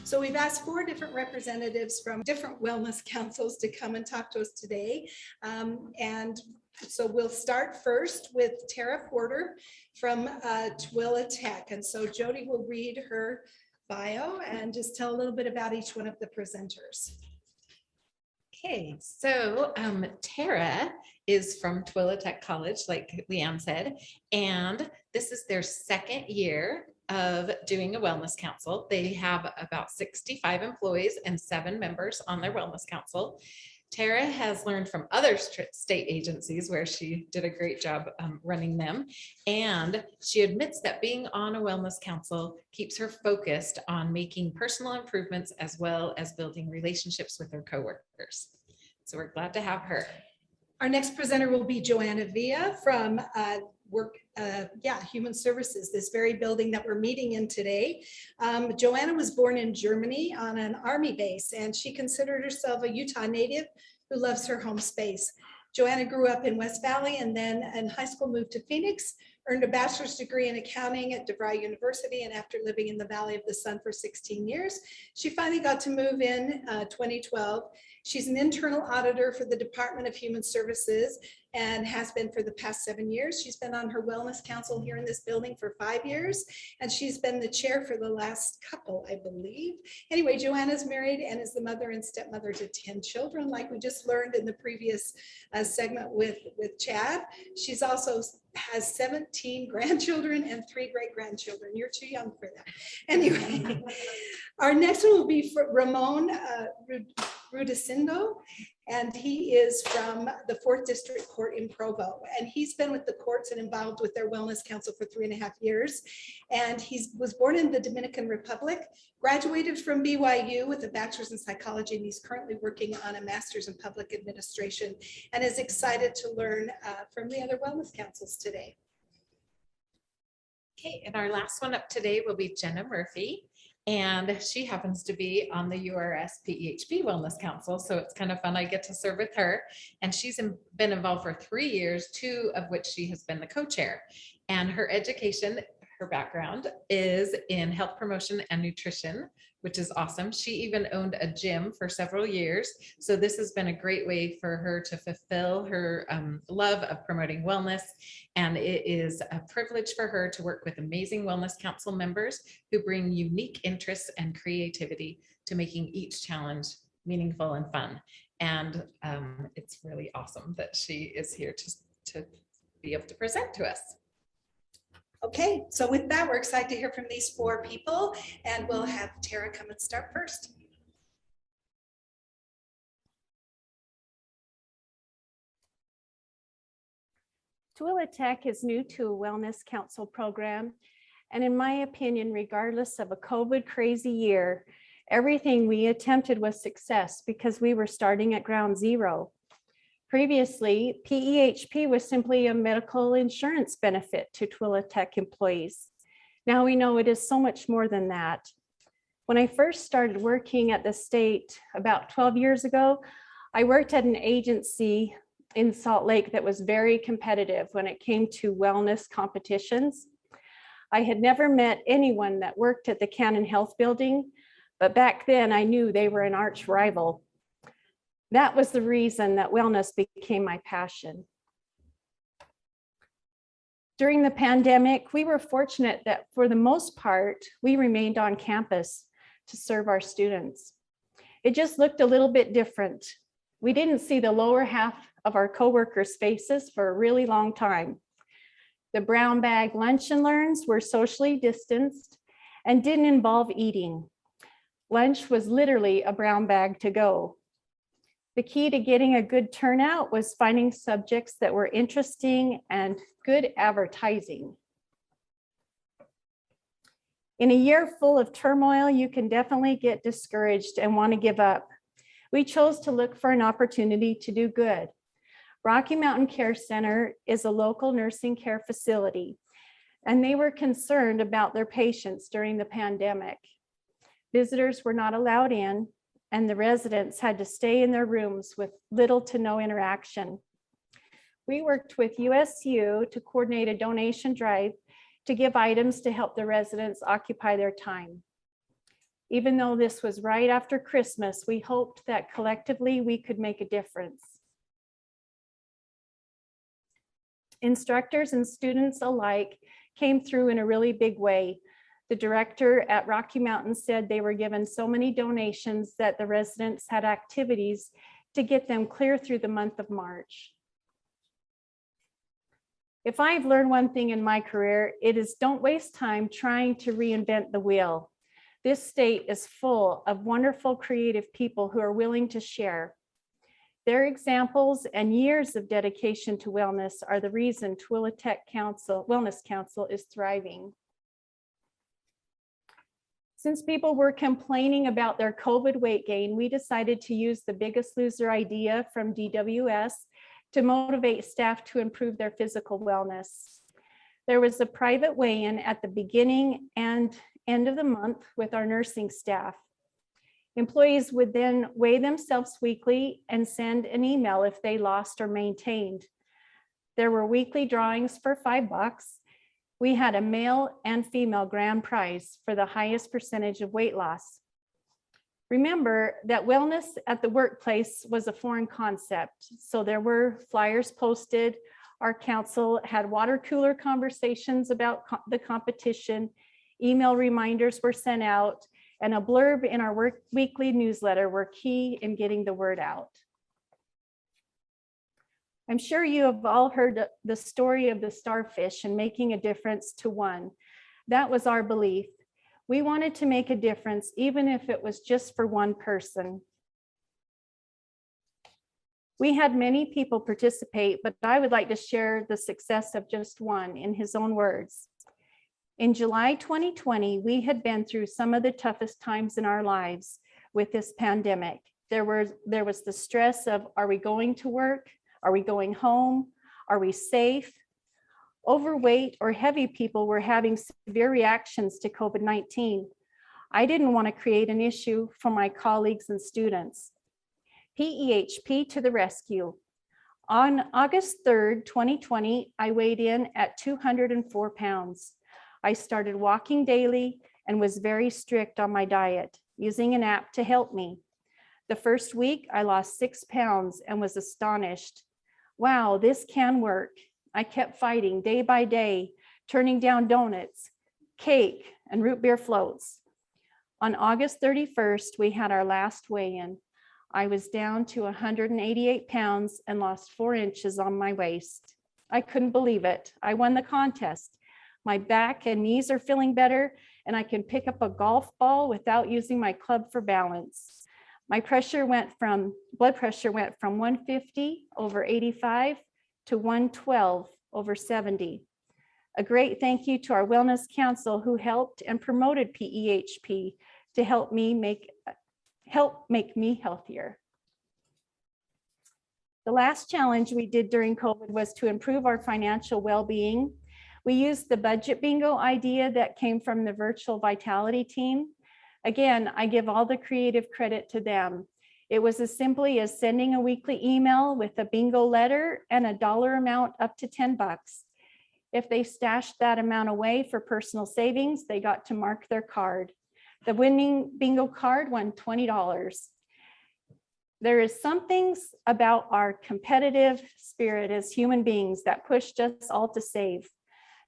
So we've asked 4 different representatives from different wellness councils to come and talk to us today. And so we'll start first with Tara Porter from Twila Tech. And so Jody will read her bio and just tell a little bit about each one of the presenters. Okay, so Tara is from Twila Tech College, like Leanne said, and this is their 2nd year of doing a wellness council. They have about 65 employees and 7 members on their wellness council. Tara has learned from other state agencies where she did a great job running them. And she admits that being on a wellness council keeps her focused on making personal improvements as well as building relationships with her coworkers. So we're glad to have her. Our next presenter will be Joanna Veeya from Human Services, this very building that we're meeting in today. Joanna was born in Germany on an army base, and she considered herself a Utah native who loves her home space. Joanna grew up in West Valley and then in high school moved to Phoenix, earned a bachelor's degree in accounting at DeVry University, and after living in the Valley of the Sun for 16 years, she finally got to move in 2012. She's an internal auditor for the Department of Human Services and has been for the past 7 years. She's been on her wellness council here in this building for 5 years, and she's been the chair for the last couple, I believe. Anyway, Joanna's married and is the mother and stepmother to 10 children, like we just learned in the previous segment with Chad. She's also has 17 grandchildren and 3 great-grandchildren. You're too young for that. Anyway, our next one will be for Ramon Rudecindo, and he is from the 4th District Court in Provo. And he's been with the courts and involved with their wellness council for 3.5 years. And he was born in the Dominican Republic, graduated from BYU with a bachelor's in psychology, and he's currently working on a master's in public administration and is excited to learn from the other wellness councils today. Okay, and our last one up today will be Jenna Murphy. And she happens to be on the URS PEHP Wellness Council. So it's kind of fun. I get to serve with her. And she's been involved for 3 years, 2 of which she has been the co-chair. And her education, her background is in health promotion and nutrition, which is awesome. She even owned a gym for several years. So this has been a great way for her to fulfill her love of promoting wellness. And it is a privilege for her to work with amazing wellness council members who bring unique interests and creativity to making each challenge meaningful and fun. And it's really awesome that she is here to be able to present to us. Okay, so with that, we're excited to hear from these 4 people, and we'll have Tara come and start first. Twila Tech is new to a wellness council program, and in my opinion, regardless of a COVID crazy year, everything we attempted was success because we were starting at ground zero. Previously, PEHP was simply a medical insurance benefit to Twila Tech employees. Now we know it is so much more than that. When I first started working at the state about 12 years ago, I worked at an agency in Salt Lake that was very competitive when it came to wellness competitions. I had never met anyone that worked at the Cannon Health Building, but back then I knew they were an arch rival. That was the reason that wellness became my passion. During the pandemic, we were fortunate that for the most part, we remained on campus to serve our students. It just looked a little bit different. We didn't see the lower half of our coworkers' faces for a really long time. The brown bag lunch and learns were socially distanced and didn't involve eating. Lunch was literally a brown bag to go. The key to getting a good turnout was finding subjects that were interesting and good advertising. In a year full of turmoil, you can definitely get discouraged and want to give up. We chose to look for an opportunity to do good. Rocky Mountain Care Center is a local nursing care facility, and they were concerned about their patients during the pandemic. Visitors were not allowed in, and the residents had to stay in their rooms with little to no interaction. We worked with USU to coordinate a donation drive to give items to help the residents occupy their time. Even though this was right after Christmas, we hoped that collectively we could make a difference. Instructors and students alike came through in a really big way. The director at Rocky Mountain said they were given so many donations that the residents had activities to get them clear through the month of March. If I've learned one thing in my career, it is don't waste time trying to reinvent the wheel. This state is full of wonderful, creative people who are willing to share. Their examples and years of dedication to wellness are the reason Tooele Tech Wellness Council is thriving. Since people were complaining about their COVID weight gain, we decided to use the Biggest Loser idea from DWS to motivate staff to improve their physical wellness. There was a private weigh-in at the beginning and end of the month with our nursing staff. Employees would then weigh themselves weekly and send an email if they lost or maintained. There were weekly drawings for $5. We had a male and female grand prize for the highest percentage of weight loss. Remember that wellness at the workplace was a foreign concept, so there were flyers posted. Our council had water cooler conversations about the competition, email reminders were sent out, and a blurb in our weekly newsletter were key in getting the word out. I'm sure you have all heard the story of the starfish and making a difference to one. That was our belief. We wanted to make a difference, even if it was just for one person. We had many people participate, but I would like to share the success of just one in his own words. In July 2020, we had been through some of the toughest times in our lives with this pandemic. There was the stress of, are we going to work? Are we going home? Are we safe? Overweight or heavy people were having severe reactions to COVID-19. I didn't want to create an issue for my colleagues and students. PEHP to the rescue. On August 3rd, 2020, I weighed in at 204 pounds. I started walking daily and was very strict on my diet, using an app to help me. The first week, I lost 6 pounds and was astonished. Wow, this can work. I kept fighting day by day, turning down donuts, cake, and root beer floats. On August 31st, we had our last weigh-in. I was down to 188 pounds and lost 4 inches on my waist. I couldn't believe it. I won the contest. My back and knees are feeling better, and I can pick up a golf ball without using my club for balance. My blood pressure went from 150/85 to 112/70. A great thank you to our Wellness Council who helped and promoted PEHP to help make me healthier. The last challenge we did during COVID was to improve our financial well-being. We used the budget bingo idea that came from the virtual vitality team. Again, I give all the creative credit to them. It was as simply as sending a weekly email with a bingo letter and a dollar amount up to $10. If they stashed that amount away for personal savings, they got to mark their card. The winning bingo card won $20. There is something about our competitive spirit as human beings that pushed us all to save.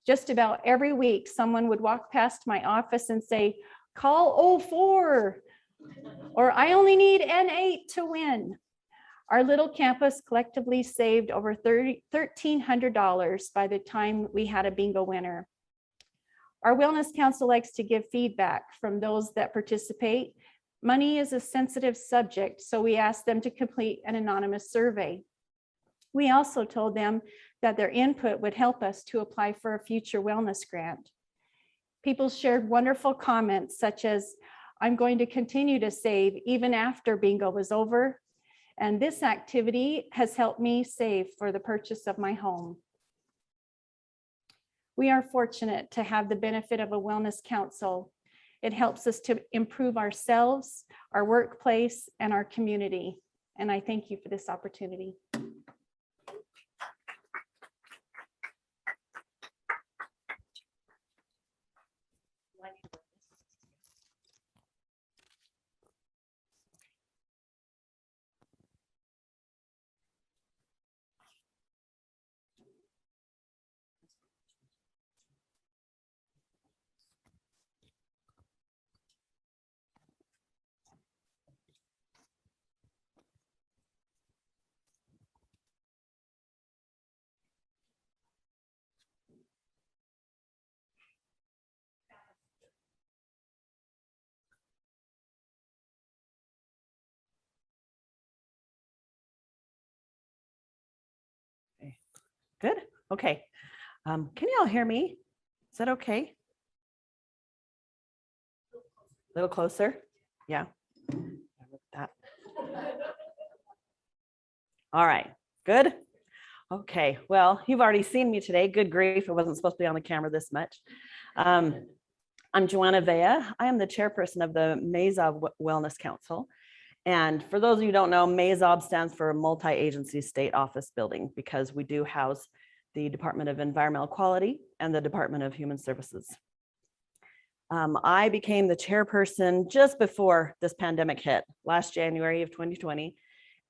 Just about every week, someone would walk past my office and say, call 04, or I only need N8 to win. Our little campus collectively saved over $1,300 by the time we had a bingo winner. Our Wellness Council likes to give feedback from those that participate. Money is a sensitive subject, so we asked them to complete an anonymous survey. We also told them that their input would help us to apply for a future wellness grant. People shared wonderful comments such as, I'm going to continue to save even after bingo was over. And this activity has helped me save for the purchase of my home. We are fortunate to have the benefit of a wellness council. It helps us to improve ourselves, our workplace, and our community. And I thank you for this opportunity. Good. Okay. Can you all hear me? Is that okay? A little closer? Yeah. That. All right. Good. Okay. Well, you've already seen me today. Good grief. It wasn't supposed to be on the camera this much. I'm Joanna Veeya. I am the chairperson of the Mazob Wellness Council. And for those of you who don't know, Mazob stands for Multi-Agency State Office Building because we do house the Department of Environmental Quality and the Department of Human Services. I became the chairperson just before this pandemic hit, last January of 2020.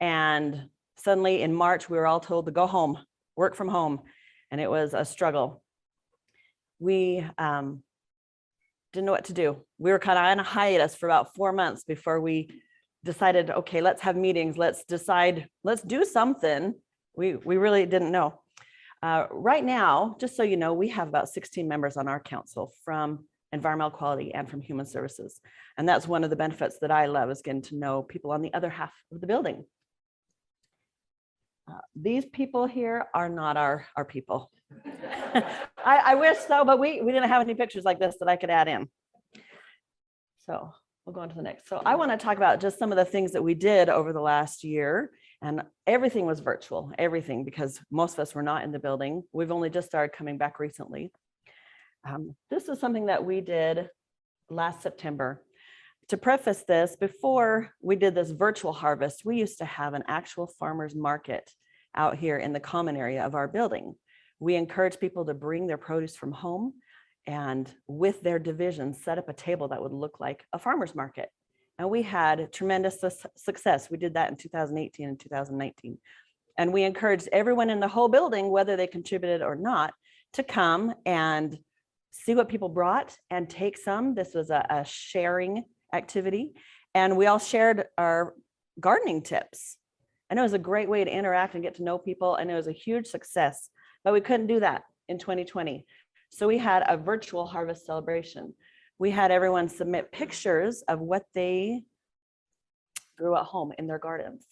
And suddenly in March, we were all told to go home, work from home. And it was a struggle. We didn't know what to do. We were kind of on a hiatus for about 4 months before we decided, okay, let's have meetings. Let's decide, let's do something. We really didn't know. Right now, just so you know, we have about 16 members on our council from environmental quality and from human services. And that's one of the benefits that I love, is getting to know people on the other half of the building. These people here are not our people. I wish so, but we didn't have any pictures like this that I could add in. So we'll go on to the next. So I want to talk about just some of the things that we did over the last year. And everything was virtual, everything, because most of us were not in the building. We've only just started coming back recently. This is something that we did last September. To preface this, before we did this virtual harvest, we used to have an actual farmer's market out here in the common area of our building. We encourage people to bring their produce from home and with their divisions set up a table that would look like a farmer's market. And we had tremendous success. We did that in 2018 and 2019. And we encouraged everyone in the whole building, whether they contributed or not, to come and see what people brought and take some. This was a sharing activity. And we all shared our gardening tips. And it was a great way to interact and get to know people. And it was a huge success, but we couldn't do that in 2020. So we had a virtual harvest celebration. We had everyone submit pictures of what they grew at home in their gardens.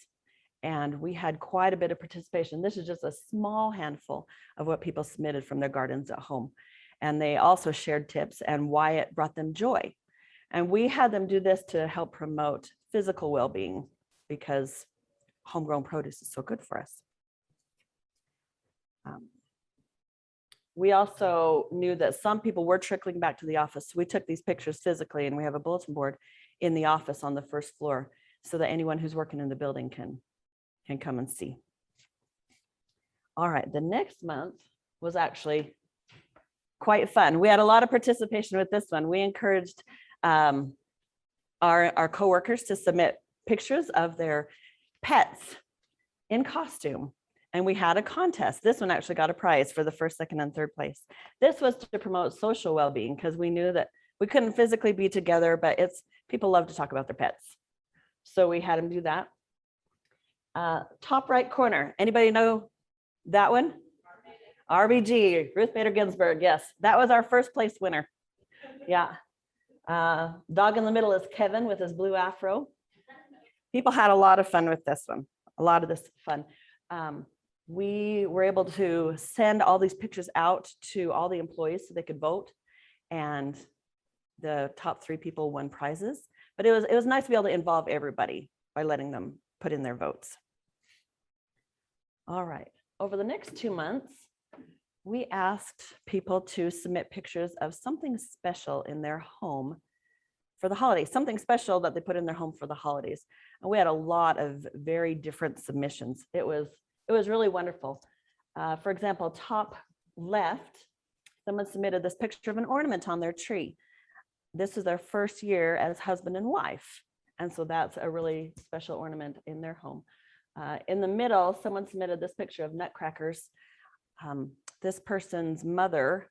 And we had quite a bit of participation. This is just a small handful of what people submitted from their gardens at home. And they also shared tips and why it brought them joy. And we had them do this to help promote physical well-being, because homegrown produce is so good for us. We also knew that some people were trickling back to the office. So we took these pictures physically, and we have a bulletin board in the office on the first floor so that anyone who's working in the building can come and see. All right, the next month was actually quite fun. We had a lot of participation with this one. We encouraged our coworkers to submit pictures of their pets in costume. And we had a contest. This one actually got a prize for the first, second, and third place. This was to promote social well-being, because we knew that we couldn't physically be together, but people love to talk about their pets. So we had them do that. Top right corner, anybody know that one? RBG, Ruth Bader Ginsburg, yes. That was our first place winner. Yeah. Dog in the middle is Kevin with his blue afro. People had a lot of fun with this one, a lot of this fun. We were able to send all these pictures out to all the employees so they could vote, and the top 3 people won prizes. But it was nice to be able to involve everybody by letting them put in their votes. All right, over the next 2 months, we asked people to submit pictures of something special in their home for the holidays, something special that they put in their home for the holidays. And we had a lot of very different submissions. It was really wonderful. For example, top left, someone submitted this picture of an ornament on their tree. This is their first year as husband and wife. And so that's a really special ornament in their home. In the middle, someone submitted this picture of nutcrackers. This person's mother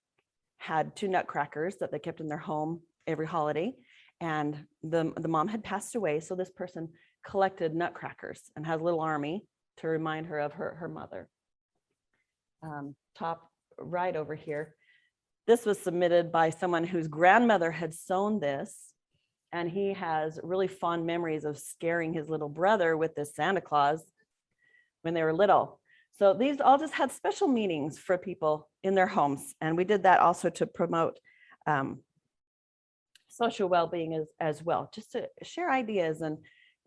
had 2 nutcrackers that they kept in their home every holiday. And the mom had passed away. So this person collected nutcrackers and has a little army to remind her of her mother. Top right over here. This was submitted by someone whose grandmother had sewn this, and he has really fond memories of scaring his little brother with this Santa Claus when they were little. So these all just had special meanings for people in their homes. And we did that also to promote social well-being as well, just to share ideas and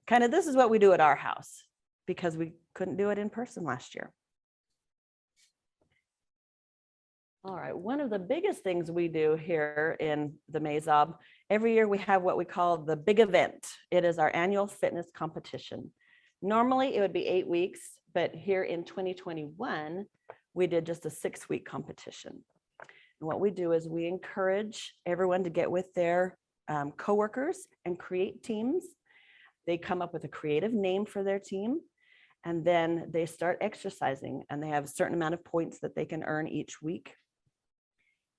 kind of, this is what we do at our house because we couldn't do it in person last year. All right, one of the biggest things we do here in the Mazob, every year we have what we call the big event. It is our annual fitness competition. Normally it would be 8 weeks, but here in 2021, we did just a 6-week competition. And what we do is we encourage everyone to get with their coworkers and create teams. They come up with a creative name for their team, and then they start exercising, and they have a certain amount of points that they can earn each week.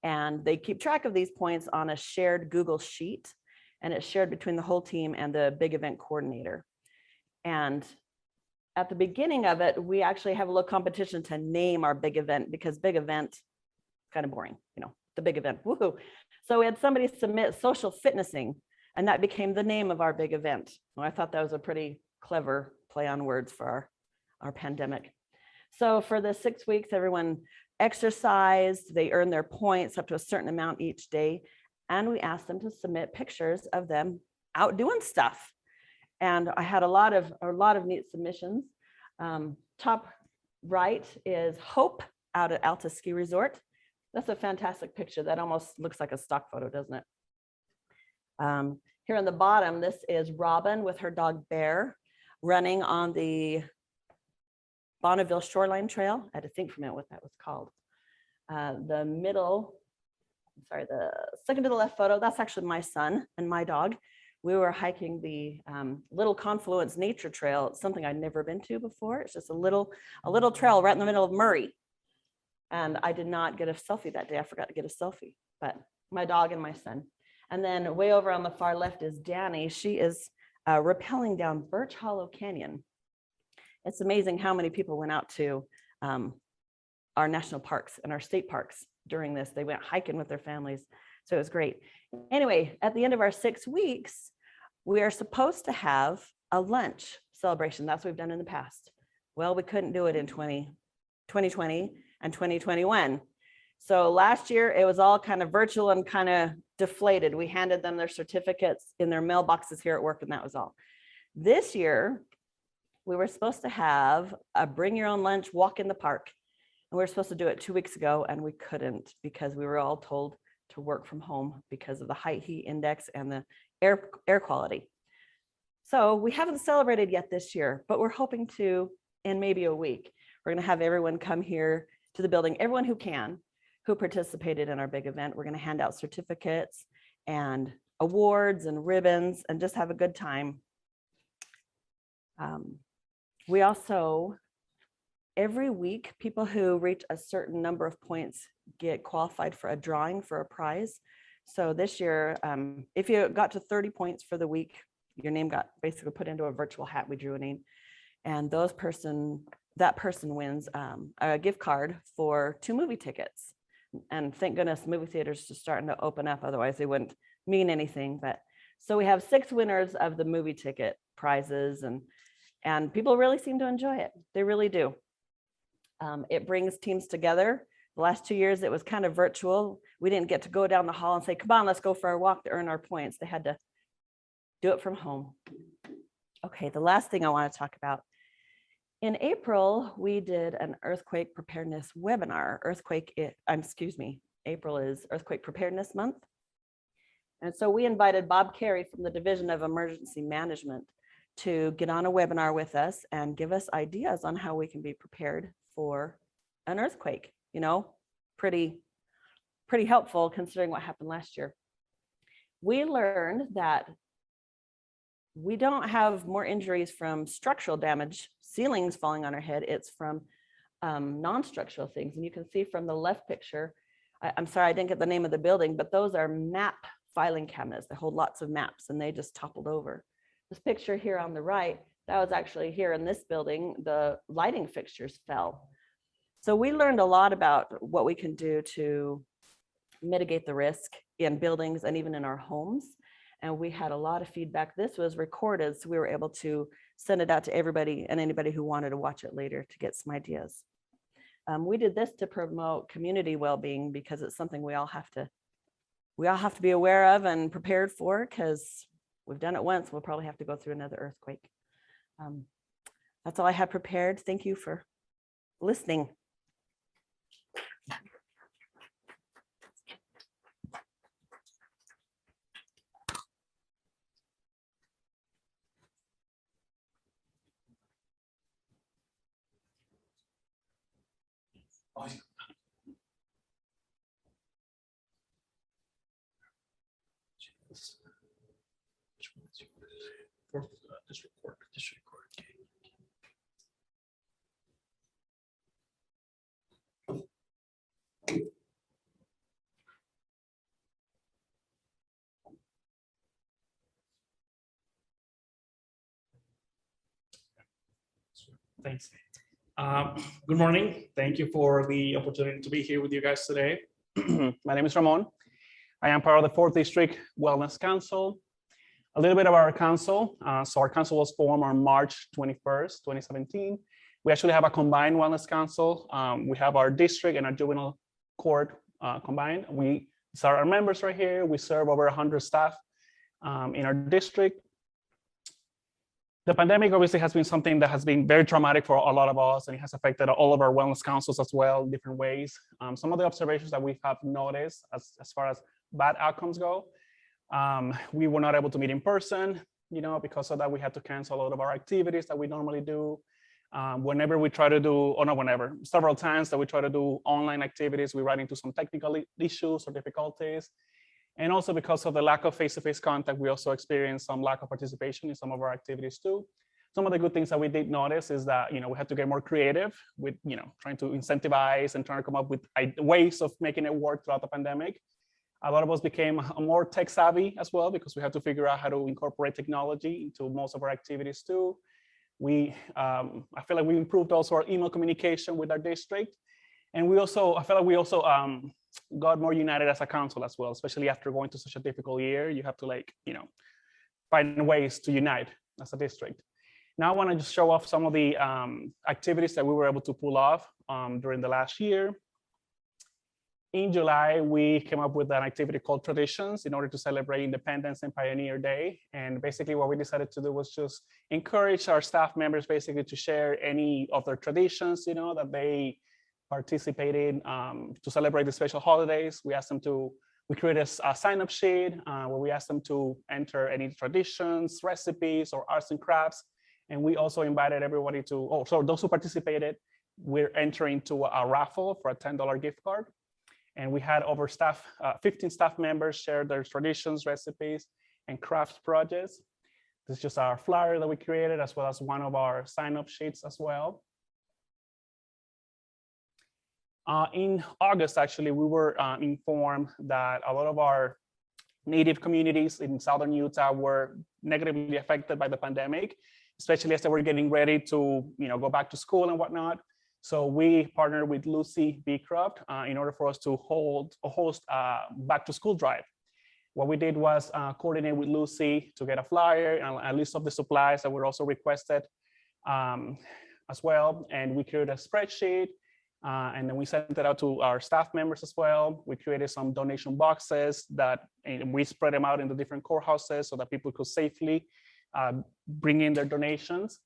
And they keep track of these points on a shared Google sheet, and it's shared between the whole team and the big event coordinator. And at the beginning of it, we actually have a little competition to name our big event, because big event kind of boring, you know, the big event, woohoo. So we had somebody submit social fitnessing, and that became the name of our big event. Well, I thought that was a pretty clever play on words for our pandemic. So for the 6 weeks, everyone exercised, they earned their points up to a certain amount each day. And we asked them to submit pictures of them out doing stuff. And I had a lot of neat submissions. Top right is Hope out at Alta Ski Resort. That's a fantastic picture. That almost looks like a stock photo, doesn't it? Here on the bottom, this is Robin with her dog Bear running on the Bonneville Shoreline Trail. I had to think for a minute what that was called. The second to the left photo, that's actually my son and my dog. We were hiking the Little Confluence Nature Trail. It's something I'd never been to before. It's just a little trail right in the middle of Murray. And I did not get a selfie that day. I forgot to get a selfie, but my dog and my son. And then way over on the far left is Danny. She is rappelling down Birch Hollow Canyon. It's amazing how many people went out to our national parks and our state parks during this. They went hiking with their families. So it was great. Anyway, at the end of our 6 weeks, we are supposed to have a lunch celebration. That's what we've done in the past. Well, we couldn't do it in 2020 and 2021. So last year it was all kind of virtual and kind of deflated. We handed them their certificates in their mailboxes here at work, and that was all. This year, we were supposed to have a bring your own lunch walk in the park. And we were supposed to do it 2 weeks ago, and we couldn't because we were all told to work from home because of the high heat index and the air quality. So we haven't celebrated yet this year, but we're hoping to in maybe a week. We're going to have everyone come here to the building, everyone who can, who participated in our big event. We're going to hand out certificates and awards and ribbons and just have a good time. We also, every week, people who reach a certain number of points get qualified for a drawing for a prize. So this year, if you got to 30 points for the week, your name got basically put into a virtual hat. We drew a name, and that person wins a gift card for 2 movie tickets. And thank goodness movie theaters are starting to open up. Otherwise, they wouldn't mean anything. But so we have 6 winners of the movie ticket prizes, and people really seem to enjoy it. They really do. It brings teams together. The last 2 years, it was kind of virtual. We didn't get to go down the hall and say, come on, let's go for our walk to earn our points. They had to do it from home. Okay, the last thing I want to talk about. In April, we did an earthquake preparedness webinar. April is Earthquake Preparedness Month. And so we invited Bob Carey from the Division of Emergency Management to get on a webinar with us and give us ideas on how we can be prepared for an earthquake. You know, pretty helpful considering what happened last year. We learned that we don't have more injuries from structural damage, ceilings falling on our head. It's from non-structural things. And you can see from the left picture, I'm sorry, I didn't get the name of the building, but those are map filing cabinets. They hold lots of maps, and they just toppled over. This picture here on the right, that was actually here in this building, the lighting fixtures fell. So we learned a lot about what we can do to mitigate the risk in buildings and even in our homes. And we had a lot of feedback. This was recorded, so we were able to send it out to everybody and anybody who wanted to watch it later to get some ideas. We did this to promote community well-being because it's something we all have to be aware of and prepared for, because we've done it once, we'll probably have to go through another earthquake. That's all I have prepared. Thank you for listening. District court. Thanks. Good morning. Thank you for the opportunity to be here with you guys today. My name is Ramon. I am part of the 4th District Wellness Council. A little bit of our council. So our council was formed on March 21st, 2017. We actually have a combined wellness council. We have our district and our juvenile court combined. These are our members right here. We serve over 100 staff in our district. The pandemic obviously has been something that has been very traumatic for a lot of us, and it has affected all of our wellness councils as well in different ways. Some of the observations that we have noticed as far as bad outcomes go, we were not able to meet in person, because of that we had to cancel a lot of our activities that we normally do. Whenever we try to do, or not whenever, several times that we try to do online activities, we run into some technical issues or difficulties. And also because of the lack of face-to-face contact, we also experienced some lack of participation in some of our activities too. Some of the good things that we did notice is that, we had to get more creative with, trying to incentivize and trying to come up with ways of making it work throughout the pandemic. A lot of us became more tech savvy as well, because we had to figure out how to incorporate technology into most of our activities too. I feel like we improved also our email communication with our district. And I feel like we also got more united as a council as well, especially after going through such a difficult year. You have to find ways to unite as a district. Now I want to just show off some of the activities that we were able to pull off during the last year. In July, we came up with an activity called Traditions in order to celebrate Independence and Pioneer Day. And basically what we decided to do was just encourage our staff members basically to share any of their traditions, that they participated to celebrate the special holidays. We created a sign-up sheet where we asked them to enter any traditions, recipes, or arts and crafts. And we also invited everybody so those who participated, we're entering to a raffle for a $10 gift card. And we had 15 staff members share their traditions, recipes, and crafts projects. This is just our flyer that we created, as well as one of our sign-up sheets as well. In August, actually, we were informed that a lot of our Native communities in Southern Utah were negatively affected by the pandemic, especially as they were getting ready to go back to school and whatnot. So we partnered with Lucy Beecroft in order for us to host a back to school drive. What we did was coordinate with Lucy to get a flyer and a list of the supplies that were also requested as well. And we created a spreadsheet. And then we sent it out to our staff members as well. We created some donation boxes and we spread them out in the different courthouses so that people could safely bring in their donations.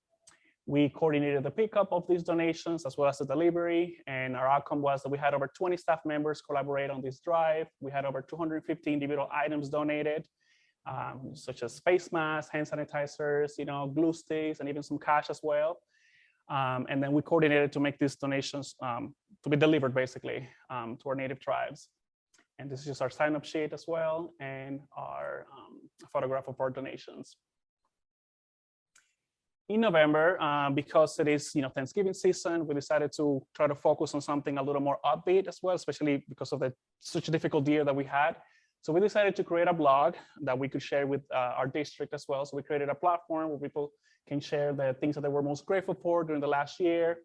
We coordinated the pickup of these donations as well as the delivery. And our outcome was that we had over 20 staff members collaborate on this drive. We had over 250 individual items donated, such as face masks, hand sanitizers, glue sticks, and even some cash as well. And then we coordinated to make these donations to be delivered basically to our Native tribes. And this is just our sign-up sheet as well, and our photograph of our donations. In November, because it is Thanksgiving season, we decided to try to focus on something a little more upbeat as well, especially because of such a difficult year that we had. So we decided to create a blog that we could share with our district as well. So we created a platform where people can share the things that they were most grateful for during the last year.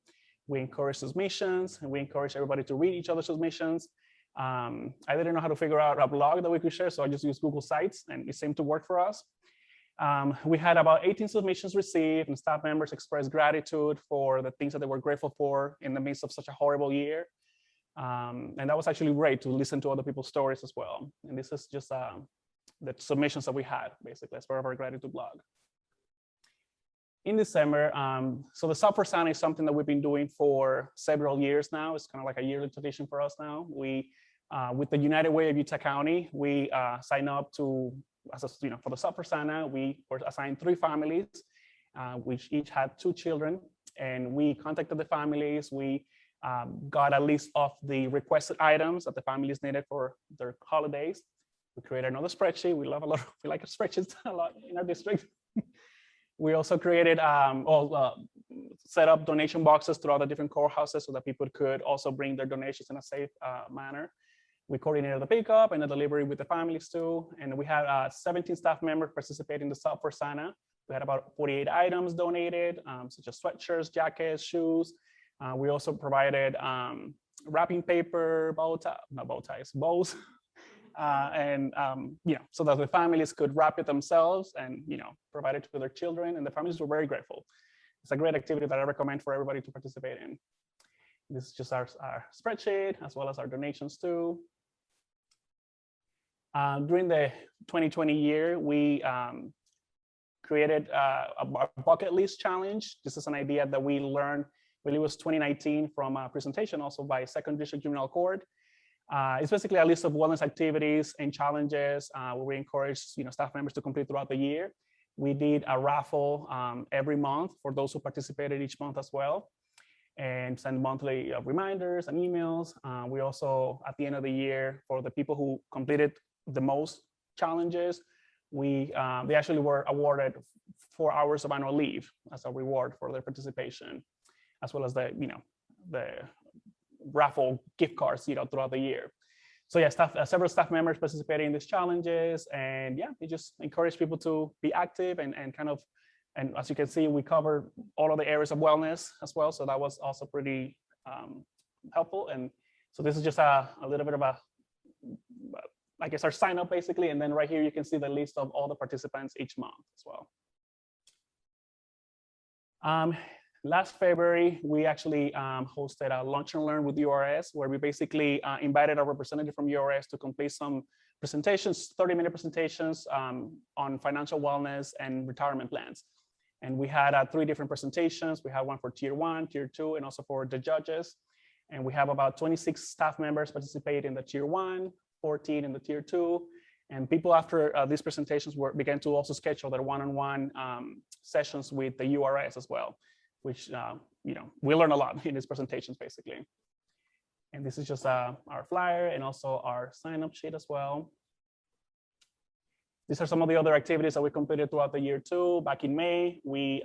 We encourage submissions, and we encourage everybody to read each other's submissions. I didn't know how to figure out a blog that we could share, so I just used Google Sites, and it seemed to work for us. We had about 18 submissions received, and staff members expressed gratitude for the things that they were grateful for in the midst of such a horrible year. And that was actually great to listen to other people's stories as well. And this is just the submissions that we had, basically, as part of our gratitude blog. In December, so the Sub for Santa is something that we've been doing for several years now. It's kind of like a yearly tradition for us now. We, with the United Way of Utah County, we sign up to, for the Sub for Santa, we were assigned 3 families, which each had 2 children. And we contacted the families. We got a list of the requested items that the families needed for their holidays. We created another spreadsheet. We like spreadsheets a lot in our district. We also created, set up donation boxes throughout the different courthouses so that people could also bring their donations in a safe manner. We coordinated the pickup and the delivery with the families too. And we had 17 staff members participate in the Sub for Santa. We had about 48 items donated, such as sweatshirts, jackets, shoes. We also provided wrapping paper, bows, and so that the families could wrap it themselves and provide it to their children. And the families were very grateful. It's a great activity that I recommend for everybody to participate in. This is just our spreadsheet as well as our donations too. During the 2020 year, we created a bucket list challenge. This is an idea that we learned, I believe it was 2019, from a presentation also by Second District Juvenile Court. It's basically a list of wellness activities and challenges where we encourage staff members to complete throughout the year. We did a raffle every month for those who participated each month as well, and send monthly reminders and emails. We also, at the end of the year, for the people who completed the most challenges, they actually were awarded 4 hours of annual leave as a reward for their participation, as well as the raffle gift cards throughout the year. So yeah, several staff members participating in these challenges, and yeah, we just encourage people to be active and as you can see, we cover all of the areas of wellness as well. So that was also pretty helpful. And so this is just a little bit of I guess our sign up basically. And then right here, you can see the list of all the participants each month as well. Last February, we actually hosted a lunch and learn with URS, where we basically invited a representative from URS to complete some presentations, 30-minute presentations on financial wellness and retirement plans. And we had 3 different presentations. We had one for Tier 1, Tier 2, and also for the judges. And we have about 26 staff members participate in the Tier 1, 14 in the Tier 2. And people after these presentations began to also schedule their one-on-one sessions with the URS as well, which we learned a lot in these presentations basically. And this is just our flyer and also our sign-up sheet as well. These are some of the other activities that we completed throughout the year too. Back in May, we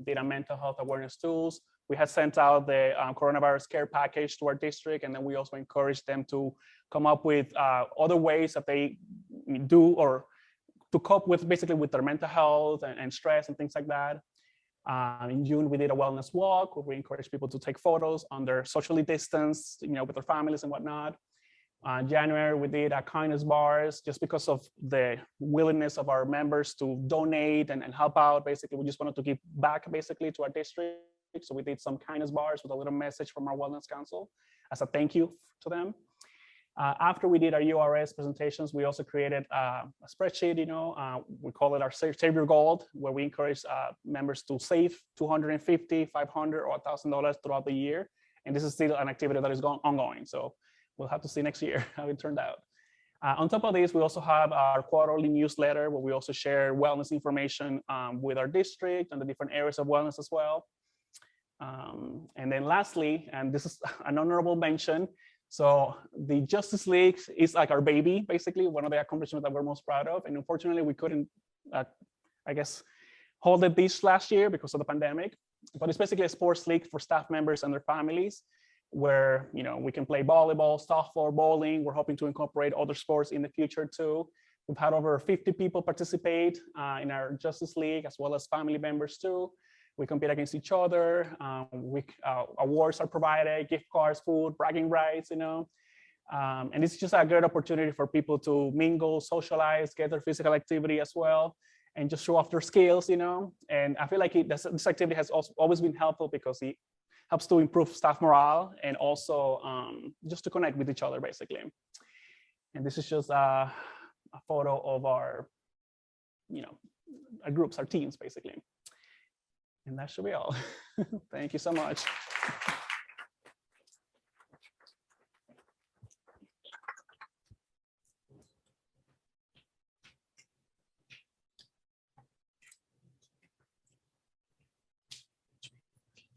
did a mental health awareness tools. We had sent out the coronavirus care package to our district, and then we also encouraged them to come up with other ways that they do or to cope with basically with their mental health and stress and things like that. In June, we did a wellness walk where we encouraged people to take photos on their socially distanced, with their families and whatnot. January, we did kindness bars just because of the willingness of our members to donate and help out. Basically, we just wanted to give back basically to our district. So we did some kindness bars with a little message from our wellness council as a thank you to them. After we did our URS presentations, we also created a spreadsheet, we call it our Save Your Gold, where we encourage members to save $250, $500, or $1,000 throughout the year. And this is still an activity that is ongoing. So we'll have to see next year how it turned out. On top of this, we also have our quarterly newsletter where we also share wellness information with our district and the different areas of wellness as well. And then lastly, and this is an honorable mention, so the Justice League is like our baby, basically, one of the accomplishments that we're most proud of. And unfortunately, we couldn't, hold it this last year because of the pandemic. But it's basically a sports league for staff members and their families, where we can play volleyball, softball, bowling. We're hoping to incorporate other sports in the future too. We've had over 50 people participate in our Justice League, as well as family members too. We compete against each other. Awards are provided, gift cards, food, bragging rights, and it's just a great opportunity for people to mingle, socialize, get their physical activity as well. and just show off their skills, And I feel like this activity has also always been helpful because it helps to improve staff morale and also just to connect with each other, basically. And this is just a photo of our groups, our teams, basically. And that should be all. Thank you so much.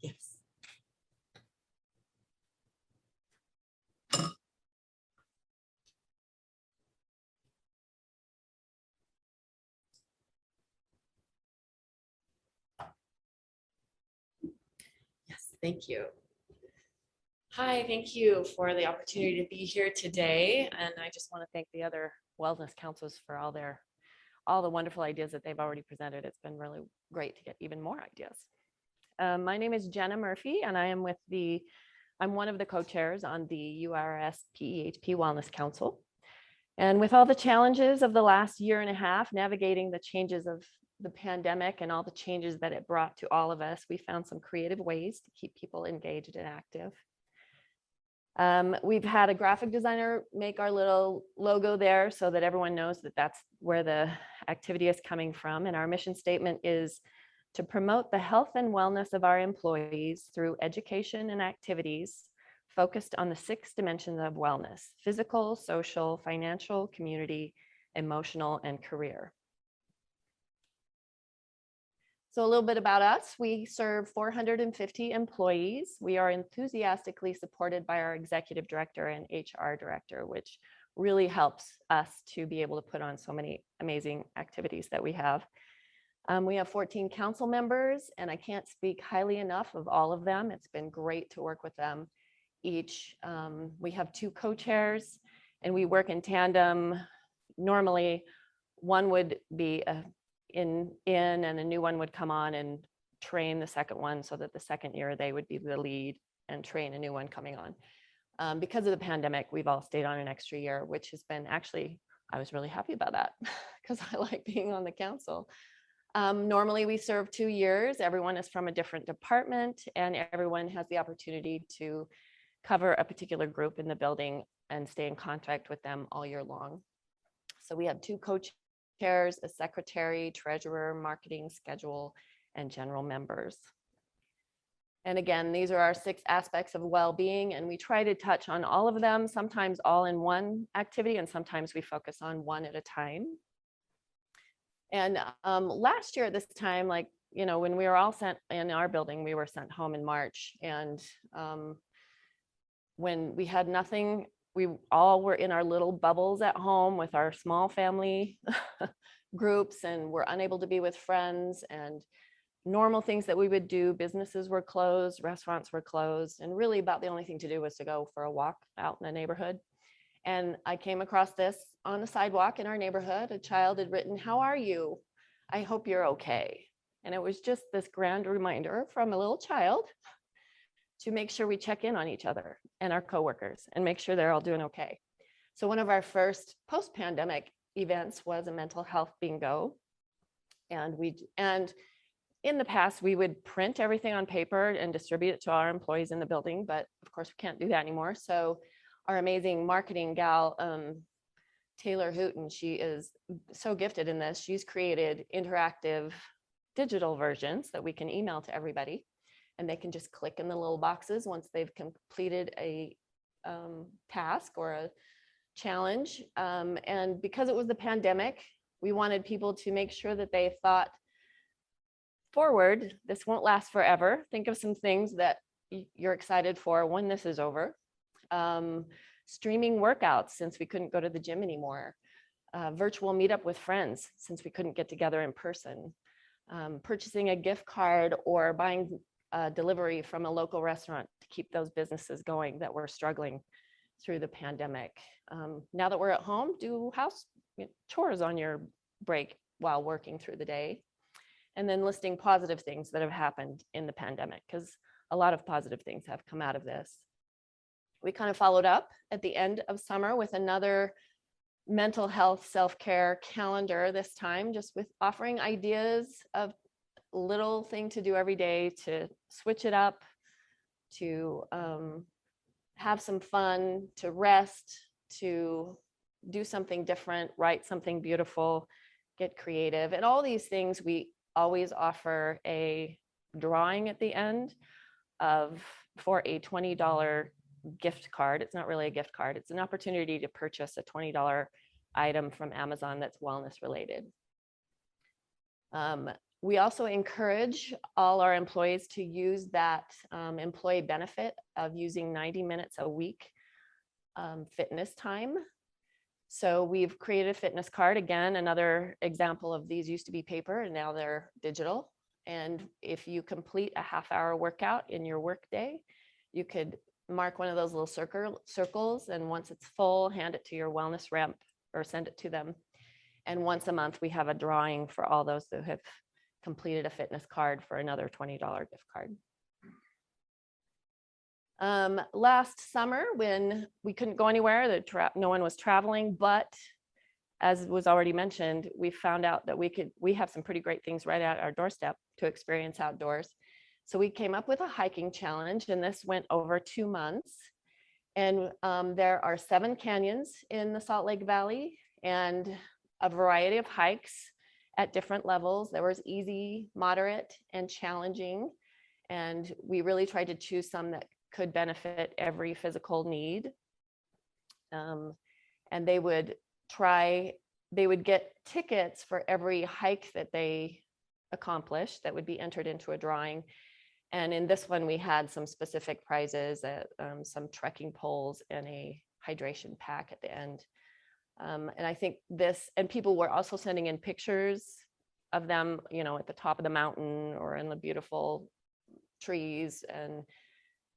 Yes. Yes, thank you. Hi, thank you for the opportunity to be here today. And I just want to thank the other wellness councils for all the wonderful ideas that they've already presented. It's been really great to get even more ideas. My name is Jenna Murphy, and I'm one of the co-chairs on the URS PEHP Wellness Council. And with all the challenges of the last year and a half, navigating the changes of the pandemic and all the changes that it brought to all of us, we found some creative ways to keep people engaged and active. We've had a graphic designer make our little logo there so that everyone knows that that's where the activity is coming from. And our mission statement is to promote the health and wellness of our employees through education and activities focused on the 6 dimensions of wellness: physical, social, financial, community, emotional, and career. So a little bit about us. We serve 450 employees. We are enthusiastically supported by our executive director and HR director, which really helps us to be able to put on so many amazing activities that we have. We have 14 council members, and I can't speak highly enough of all of them. It's been great to work with them each. We have 2 co-chairs, and we work in tandem. Normally, one would be in and a new one would come on and train the second one so that the second year they would be the lead and train a new one coming on. Because of the pandemic, we've all stayed on an extra year, which has been actually, I was really happy about that because I like being on the council. Normally we serve 2 years. Everyone is from a different department and everyone has the opportunity to cover a particular group in the building and stay in contact with them all year long. So we have 2 co-chairs, a secretary, treasurer, marketing, schedule, and general members. And again, these are our 6 aspects of well-being, and we try to touch on all of them, sometimes all in one activity, and sometimes we focus on one at a time. And last year at this time, when we were all sent in our building, we were sent home in March. And when we had nothing, we all were in our little bubbles at home with our small family groups and were unable to be with friends and normal things that we would do. Businesses were closed, restaurants were closed, and really about the only thing to do was to go for a walk out in the neighborhood. And I came across this on the sidewalk in our neighborhood. A child had written, "How are you? I hope you're okay." And it was just this grand reminder from a little child to make sure we check in on each other and our coworkers and make sure they're all doing okay. So one of our first post-pandemic events was a mental health bingo. And in the past, we would print everything on paper and distribute it to our employees in the building, but of course we can't do that anymore. So our amazing marketing gal, Taylor Hooten, she is so gifted in this. She's created interactive digital versions that we can email to everybody, and they can just click in the little boxes once they've completed a task or a challenge. And because it was the pandemic, we wanted people to make sure that they thought forward. This won't last forever. Think of some things that you're excited for when this is over. Streaming workouts since we couldn't go to the gym anymore. Virtual meetup with friends since we couldn't get together in person. Purchasing a gift card or buying delivery from a local restaurant to keep those businesses going that were struggling through the pandemic. Now that we're at home, do house chores on your break while working through the day. And then listing positive things that have happened in the pandemic, because a lot of positive things have come out of this. We kind of followed up at the end of summer with another mental health self-care calendar this time, just with offering ideas of little thing to do every day to switch it up, to have some fun, to rest, to do something different, write something beautiful, get creative. And all these things, we always offer a drawing at the end for a $20 gift card. It's not really a gift card. It's an opportunity to purchase a $20 item from Amazon that's wellness related. We also encourage all our employees to use that employee benefit of using 90 minutes a week fitness time. So we've created a fitness card. Again, another example of these used to be paper and now they're digital. And if you complete a half-hour workout in your workday, you could mark one of those little circles, and once it's full, hand it to your wellness rep or send it to them. And once a month, we have a drawing for all those who have completed a fitness card for another $20 gift card. Last summer, when we couldn't go anywhere, no one was traveling, but as was already mentioned, we found out that we have some pretty great things right at our doorstep to experience outdoors. So we came up with a hiking challenge, and this went over 2 months. And there are 7 canyons in the Salt Lake Valley and a variety of hikes at different levels. There was easy, moderate, and challenging. And we really tried to choose some that could benefit every physical need. And they would get tickets for every hike that they accomplished that would be entered into a drawing. And in this one, we had some specific prizes, some trekking poles and a hydration pack at the end. And I think and people were also sending in pictures of them, at the top of the mountain or in the beautiful trees. And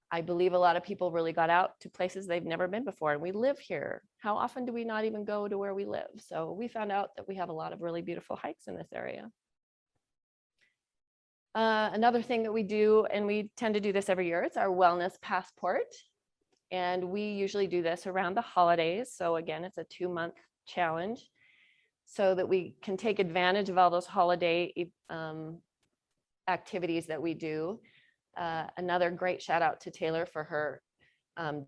I believe a lot of people really got out to places they've never been before. And we live here. How often do we not even go to where we live? So we found out that we have a lot of really beautiful hikes in this area. Another thing that we do, and we tend to do this every year, it's our wellness passport. And we usually do this around the holidays. So again, it's a 2-month challenge so that we can take advantage of all those holiday activities that we do. Another great shout out to Taylor for her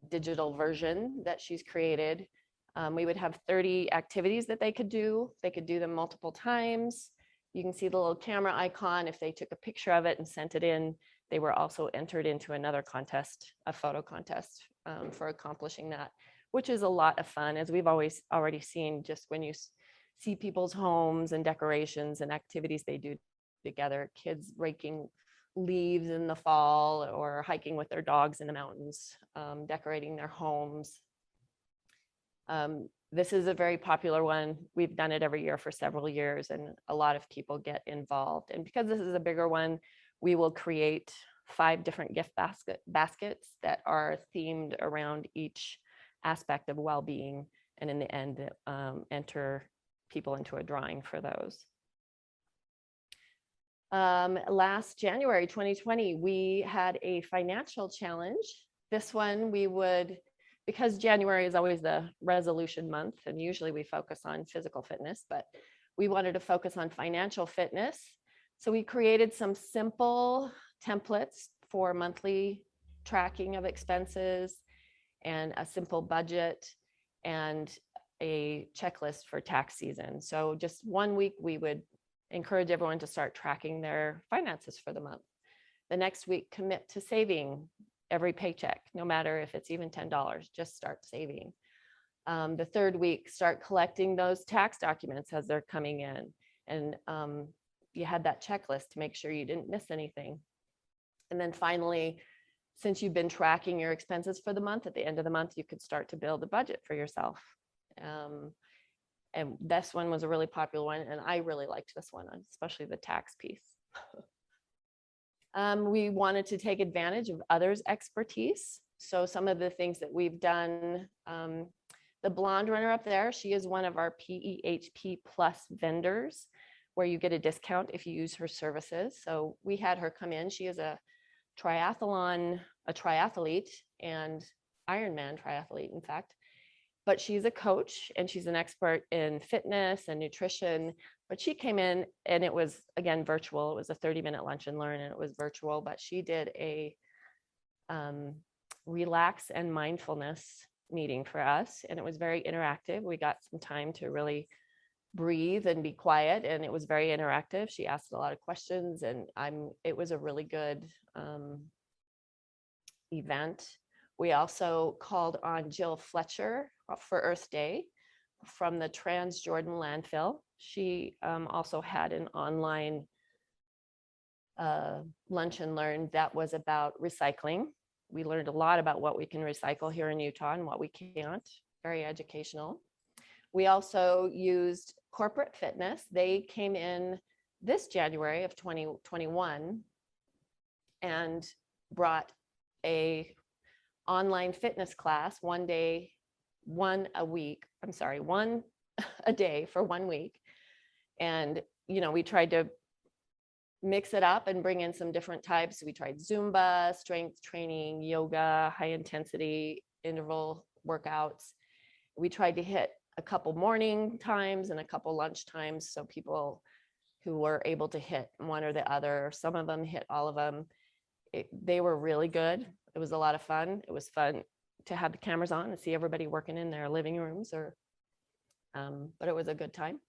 digital version that she's created. We would have 30 activities that they could do. They could do them multiple times. You can see the little camera icon. If they took a picture of it and sent it in, they were also entered into another contest, a photo contest for accomplishing that, which is a lot of fun, as we've already seen just when you see people's homes and decorations and activities they do together, kids raking leaves in the fall or hiking with their dogs in the mountains, decorating their homes. This is a very popular one. We've done it every year for several years, and a lot of people get involved. And because this is a bigger one, we will create 5 different gift baskets that are themed around each aspect of well-being. And in the end, enter people into a drawing for those. Last January 2020, we had a financial challenge. This one because January is always the resolution month, and usually we focus on physical fitness, but we wanted to focus on financial fitness. So we created some simple templates for monthly tracking of expenses and a simple budget and a checklist for tax season. So just 1 week, we would encourage everyone to start tracking their finances for the month. The next week, commit to saving every paycheck, no matter if it's even $10, just start saving. The third week, start collecting those tax documents as they're coming in. And you had that checklist to make sure you didn't miss anything. And then finally, since you've been tracking your expenses for the month, at the end of the month, you could start to build a budget for yourself. And this one was a really popular one, and I really liked this one, especially the tax piece. We wanted to take advantage of others' expertise. So some of the things that we've done, the blonde runner up there, she is one of our PEHP Plus vendors, where you get a discount if you use her services. So we had her come in. She is a triathlete and Ironman triathlete, in fact. but she's a coach and she's an expert in fitness and nutrition. But she came in and it was, again, virtual. It was a 30-minute lunch and learn and it was virtual, but she did a relax and mindfulness meeting for us. And it was very interactive. We got some time to really breathe and be quiet, and it was very interactive. She asked a lot of questions, and it was a really good event. We also called on Jill Fletcher for Earth Day from the Transjordan landfill. She also had an online lunch and learn that was about recycling. We learned a lot about what we can recycle here in Utah and what we can't. Very educational. We also used Corporate Fitness. They came in this January of 2021 and brought a online fitness class one a day for 1 week. And, we tried to mix it up and bring in some different types. We tried Zumba, strength training, yoga, high intensity interval workouts. We tried to hit a couple morning times and a couple lunch times. So people who were able to hit one or the other, some of them hit all of them. They were really good. It was a lot of fun. It was fun to have the cameras on and see everybody working in their living rooms but it was a good time.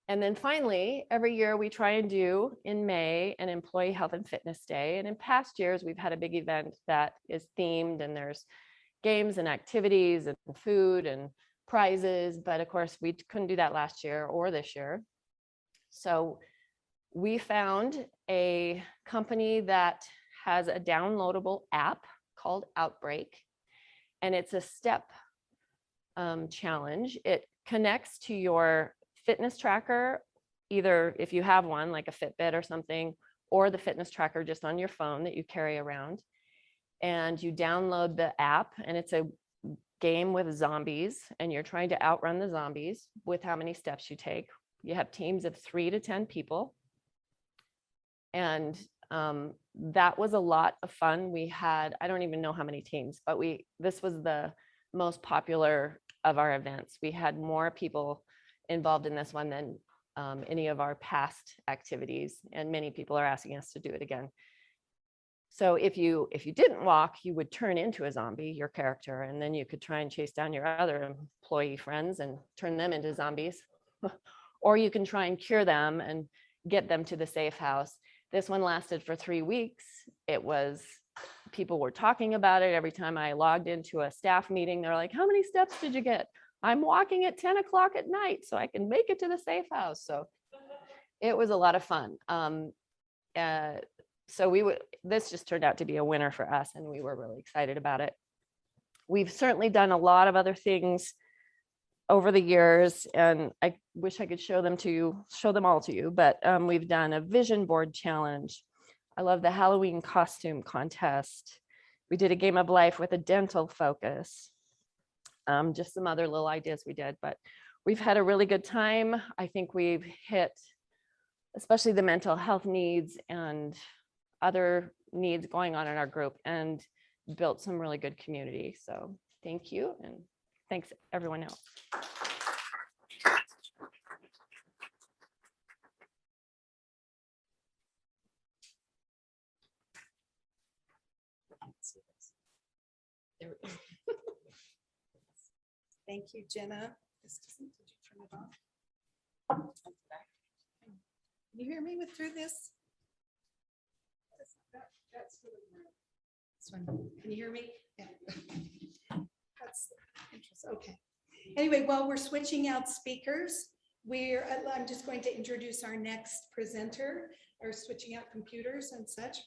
And then finally, every year we try and do in May an Employee Health and Fitness Day. And in past years, we've had a big event that is themed and there's games and activities and food and prizes. But of course, we couldn't do that last year or this year. So we found a company that has a downloadable app called Outbreak. And it's a step challenge. It connects to your fitness tracker, either if you have one like a Fitbit or something, or the fitness tracker just on your phone that you carry around. And you download the app, and it's a game with zombies, and you're trying to outrun the zombies with how many steps you take. You have teams of 3 to 10 people. And that was a lot of fun. We had, I don't even know how many teams, but this was the most popular of our events. We had more people involved in this one than any of our past activities, and many people are asking us to do it again. So if you didn't walk, you would turn into a zombie, your character, and then you could try and chase down your other employee friends and turn them into zombies. Or you can try and cure them and get them to the safe house. This one lasted for 3 weeks. People were talking about it. Every time I logged into a staff meeting, they're like, how many steps did you get? I'm walking at 10 o'clock at night so I can make it to the safe house. So it was a lot of fun. This just turned out to be a winner for us, and we were really excited about it. We've certainly done a lot of other things over the years, and I wish I could show them all to you, but we've done a vision board challenge. I love the Halloween costume contest. We did a game of life with a dental focus. Just some other little ideas we did, but we've had a really good time. I think we've hit, especially the mental health needs and other needs going on in our group, and built some really good community. So thank you, and thanks everyone else. Thank you, Jenna. Did you turn it off? Can you hear me through this? That's this one. Can you hear me? Yeah. That's interesting. Okay. Anyway, while we're switching out speakers, I'm just going to introduce our next presenter, or switching out computers and such.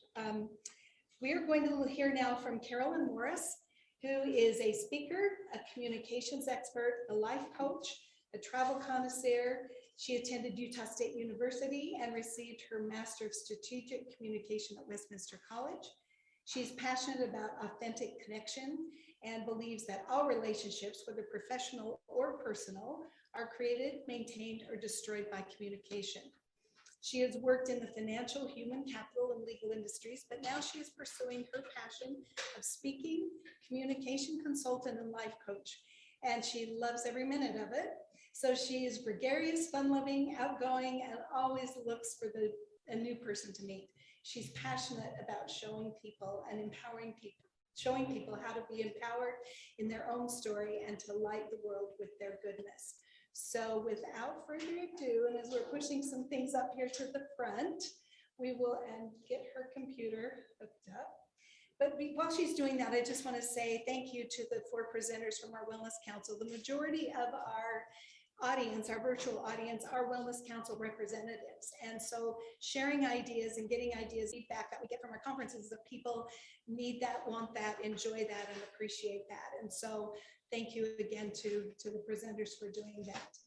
We are going to hear now from Carolyn Morris, who is a speaker, a communications expert, a life coach, a travel connoisseur. She attended Utah State University and received her Master of Strategic Communication at Westminster College. She's passionate about authentic connection and believes that all relationships, whether professional or personal, are created, maintained, or destroyed by communication. She has worked in the financial, human capital, and legal industries, but now she is pursuing her passion of speaking, communication consultant, and life coach. and she loves every minute of it. So she is gregarious, fun-loving, outgoing, and always looks for a new person to meet. She's passionate about showing people and empowering people, showing people how to be empowered in their own story and to light the world with their goodness. So without further ado, and as we're pushing some things up here to the front, we will get her computer hooked up. But while she's doing that, I just want to say thank you to the 4 presenters from our Wellness Council. The majority of our audience, our virtual audience, are Wellness Council representatives. And so sharing ideas and getting ideas, feedback that we get from our conferences, that people need that, want that, enjoy that, and appreciate that. And so thank you again to the presenters for doing that.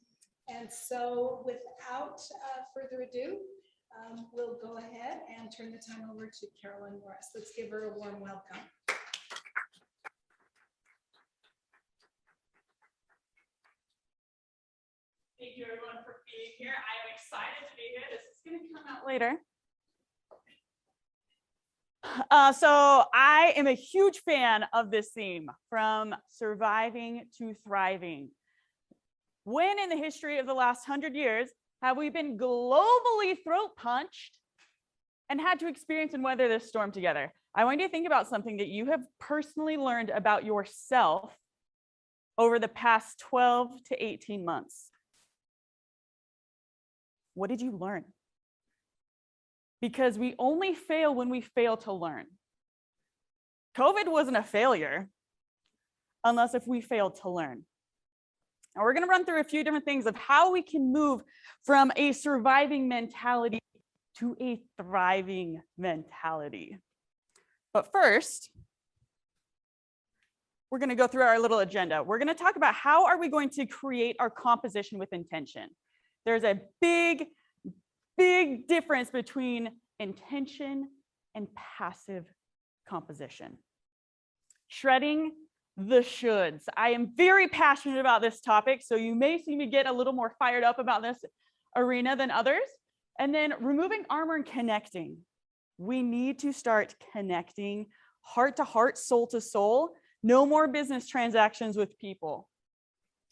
And so without further ado, we'll go ahead and turn the time over to Carolyn Morris. Let's give her a warm welcome. Thank you everyone for being here. I am excited to be here. This is going to come out Later. So I am a huge fan of this theme, from surviving to thriving. When in the history of the last 100 years have we been globally throat punched and had to experience and weather this storm together? I want you to think about something that you have personally learned about yourself over the past 12 to 18 months. What did you learn? Because we only fail when we fail to learn. COVID wasn't a failure unless if we failed to learn. Now we're going to run through a few different things of how we can move from a surviving mentality to a thriving mentality. But first, we're going to go through our little agenda. We're going to talk about how are we going to create our composition with intention. There's a big difference between intention and passive composition. Shredding the shoulds. I am very passionate about this topic, so you may see me get a little more fired up about this arena than others. And then removing armor and connecting. We need to start connecting heart to heart, soul to soul. No more business transactions with people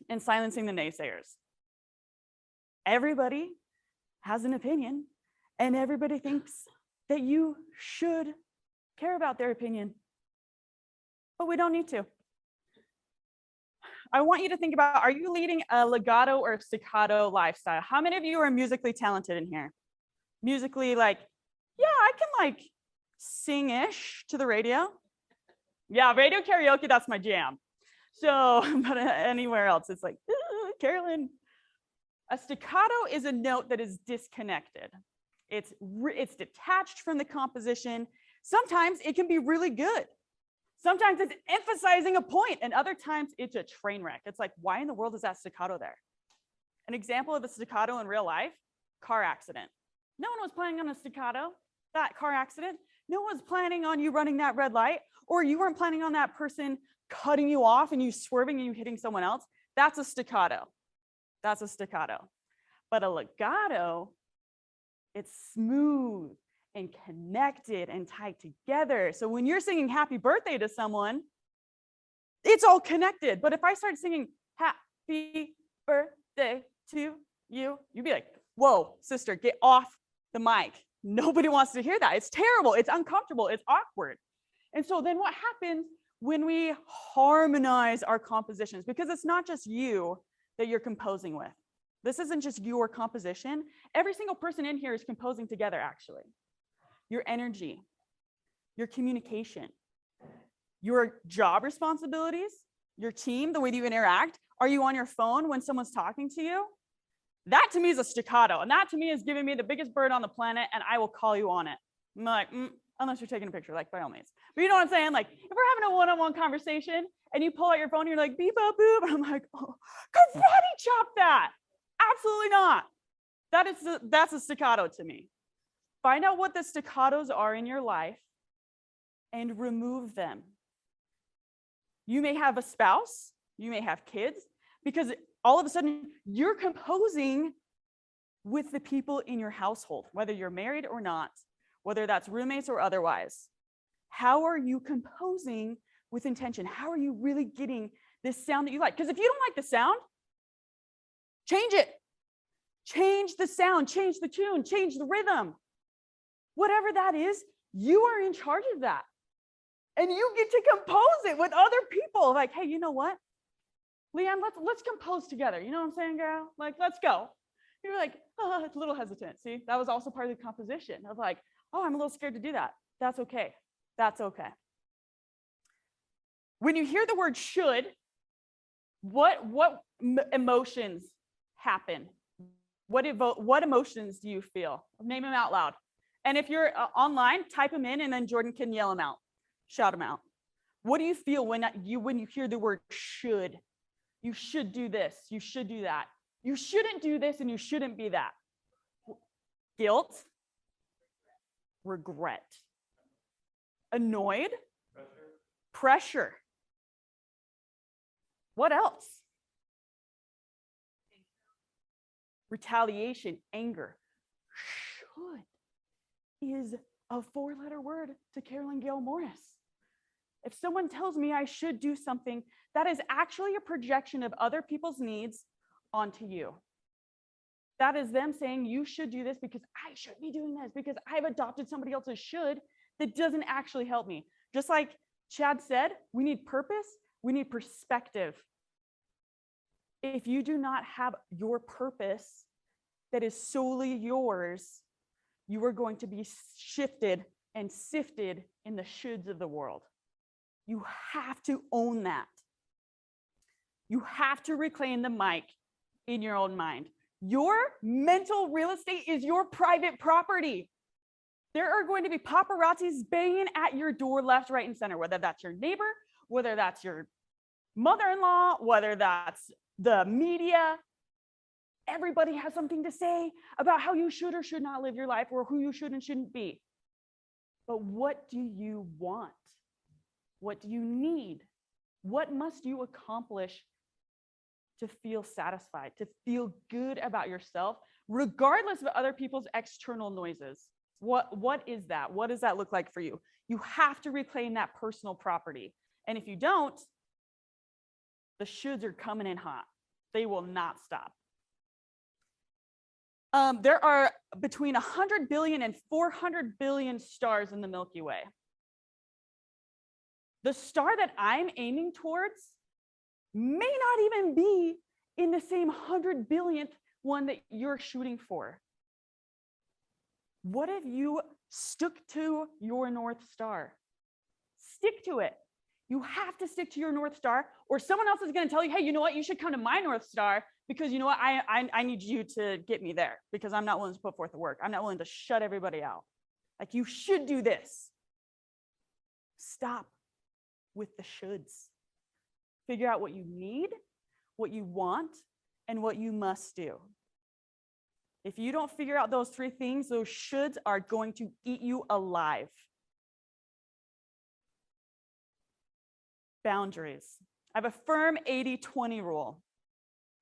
and silencing the naysayers. Everybody has an opinion, and everybody thinks that you should care about their opinion, but we don't need to. I want you to think about, are you leading a legato or staccato lifestyle? How many of you are musically talented in here? Musically, like, yeah, I can like sing-ish to the radio. Yeah, radio karaoke, that's my jam. So, but anywhere else, it's like, Carolyn. A staccato is a note that is disconnected. It's detached from the composition. Sometimes it can be really good. Sometimes it's emphasizing a point, and other times it's a train wreck. It's like, why in the world is that staccato there? An example of a staccato in real life, car accident. No one was planning on a staccato, that car accident. No one was planning on you running that red light, or you weren't planning on that person cutting you off and you swerving and you hitting someone else. That's a staccato. That's a staccato. But a legato, it's smooth and connected and tied together. So when you're singing happy birthday to someone, it's all connected. But if I start singing happy birthday to you, you'd be like, whoa, sister, get off the mic. Nobody wants to hear that. It's terrible. It's uncomfortable. It's awkward. And so then what happens when we harmonize our compositions? Because it's not just you that you're composing with. This isn't just your composition. Every single person in here is composing together, actually. Your energy, your communication, your job responsibilities, your team, the way that you interact. Are you on your phone when someone's talking to you? That to me is a staccato. And that to me is giving me the biggest bird on the planet, and I will call you on it. I'm like, unless you're taking a picture, like by all means. But you know what I'm saying? Like if we're having a one-on-one conversation and you pull out your phone and you're like, beep, boop, boop. I'm like, oh, karate chop that. Absolutely not. That's a staccato to me. Find out what the staccatos are in your life and remove them. You may have a spouse, you may have kids, because all of a sudden you're composing with the people in your household, whether you're married or not, whether that's roommates or otherwise. How are you composing with intention? How are you really getting this sound that you like. Because if you don't like the sound, change it. Change the sound, change the tune, change the rhythm. Whatever that is, you are in charge of that. And you get to compose it with other people. Like, hey, you know what? Leanne, let's compose together. You know what I'm saying, girl? Like, let's go. You're like, oh, it's a little hesitant. See, that was also part of the composition of like, oh, I'm a little scared to do that. That's okay. That's okay. When you hear the word should, what emotions happen? What emotions do you feel? Name them out loud. And if you're online, type them in and then Jordan can yell them out, shout them out. What do you feel when you hear the word should? You should do this, you should do that. You shouldn't do this and you shouldn't be that. Guilt, regret, annoyed, pressure. What else? Retaliation, anger. Should is a 4-letter word to Carolyn Gail Morris. If someone tells me I should do something, that is actually a projection of other people's needs onto you. That is them saying you should do this because I should be doing this because I've adopted somebody else's should that doesn't actually help me. Just like Chad said, we need purpose, we need perspective. If you do not have your purpose that is solely yours, you are going to be shifted and sifted in the shoulds of the world. You have to own that. You have to reclaim the mic in your own mind. Your mental real estate is your private property. There are going to be paparazzis banging at your door left, right, and center, whether that's your neighbor, whether that's your mother-in-law, whether that's the media. Everybody has something to say about how you should or should not live your life or who you should and shouldn't be. But what do you want? What do you need? What must you accomplish to feel satisfied, to feel good about yourself, regardless of other people's external noises? What is that? What does that look like for you? You have to reclaim that personal property. And if you don't, the shoulds are coming in hot. They will not stop. There are between 100 billion and 400 billion stars in the Milky Way. The star that I'm aiming towards may not even be in the same 100 billionth one that you're shooting for. What if you stuck to your North Star? Stick to it. You have to stick to your North Star, or someone else is going to tell you, hey, you know what? You should come to my North Star because you know what? I need you to get me there because I'm not willing to put forth the work. I'm not willing to shut everybody out. Like, you should do this. Stop with the shoulds. Figure out what you need, what you want, and what you must do. If you don't figure out those 3 things, those shoulds are going to eat you alive. Boundaries. I have a firm 80-20 rule.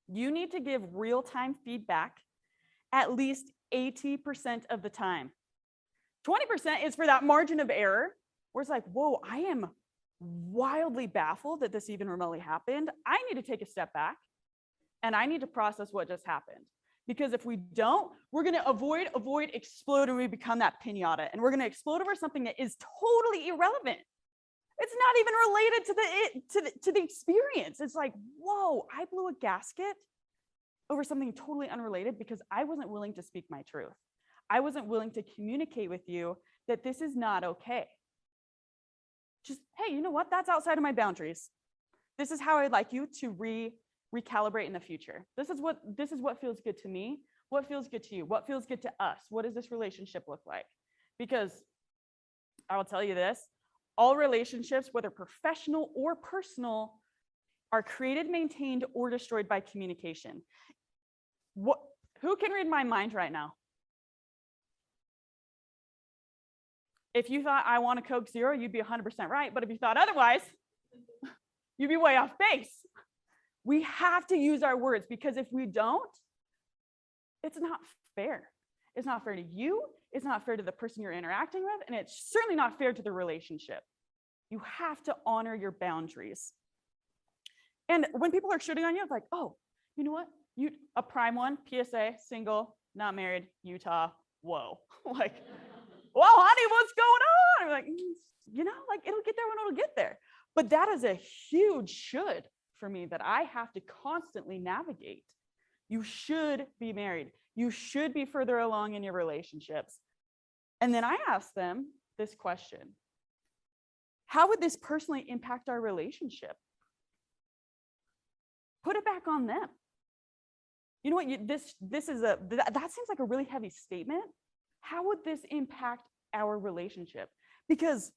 You need to give real-time feedback at least 80% of the time. 20% is for that margin of error where it's like, whoa, I am wildly baffled that this even remotely happened. I need to take a step back and I need to process what just happened. Because if we don't, we're going to avoid, explode, and we become that pinata. And we're going to explode over something that is totally irrelevant. It's not even related to the experience. It's like, whoa, I blew a gasket over something totally unrelated because I wasn't willing to speak my truth. I wasn't willing to communicate with you that this is not okay. Just, hey, you know what? That's outside of my boundaries. This is how I'd like you to recalibrate in the future. This is what feels good to me. What feels good to you? What feels good to us? What does this relationship look like? Because I will tell you this, all relationships, whether professional or personal, are created, maintained, or destroyed by communication. Who can read my mind right now? If you thought I want a Coke Zero, you'd be 100% right. But if you thought otherwise, you'd be way off base. We have to use our words because if we don't, it's not fair. It's not fair to you. It's not fair to the person you're interacting with. And it's certainly not fair to the relationship. You have to honor your boundaries. And when people are shooting on you, it's like, oh, you know what? You a prime one, PSA, single, not married, Utah. Whoa. Like, whoa, honey, what's going on? I'm like, like it'll get there when it'll get there. But that is a huge should for me that I have to constantly navigate. You should be married. You should be further along in your relationships. And then I ask them this question: how would this personally impact our relationship? Put it back on them. You know what? That seems like a really heavy statement. How would this impact our relationship? Because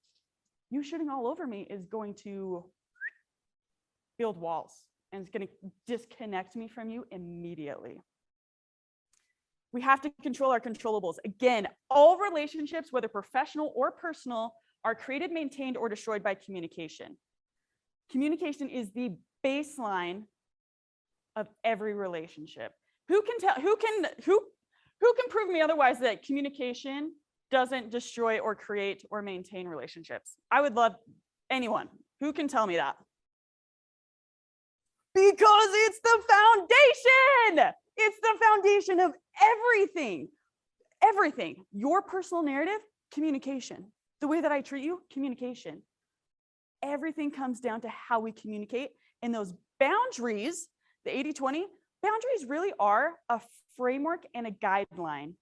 you shooting all over me is going to build walls and it's going to disconnect me from you immediately. We have to control our controllables. Again, all relationships, whether professional or personal, are created, maintained, or destroyed by communication. Communication is the baseline of every relationship. Who can prove me otherwise that communication doesn't destroy or create or maintain relationships? I would love anyone who can tell me that. Because it's the foundation. It's the foundation of everything. Everything. Your personal narrative, communication. The way that I treat you, communication. Everything comes down to how we communicate, and those boundaries, the 80-20, boundaries really are a framework and a guideline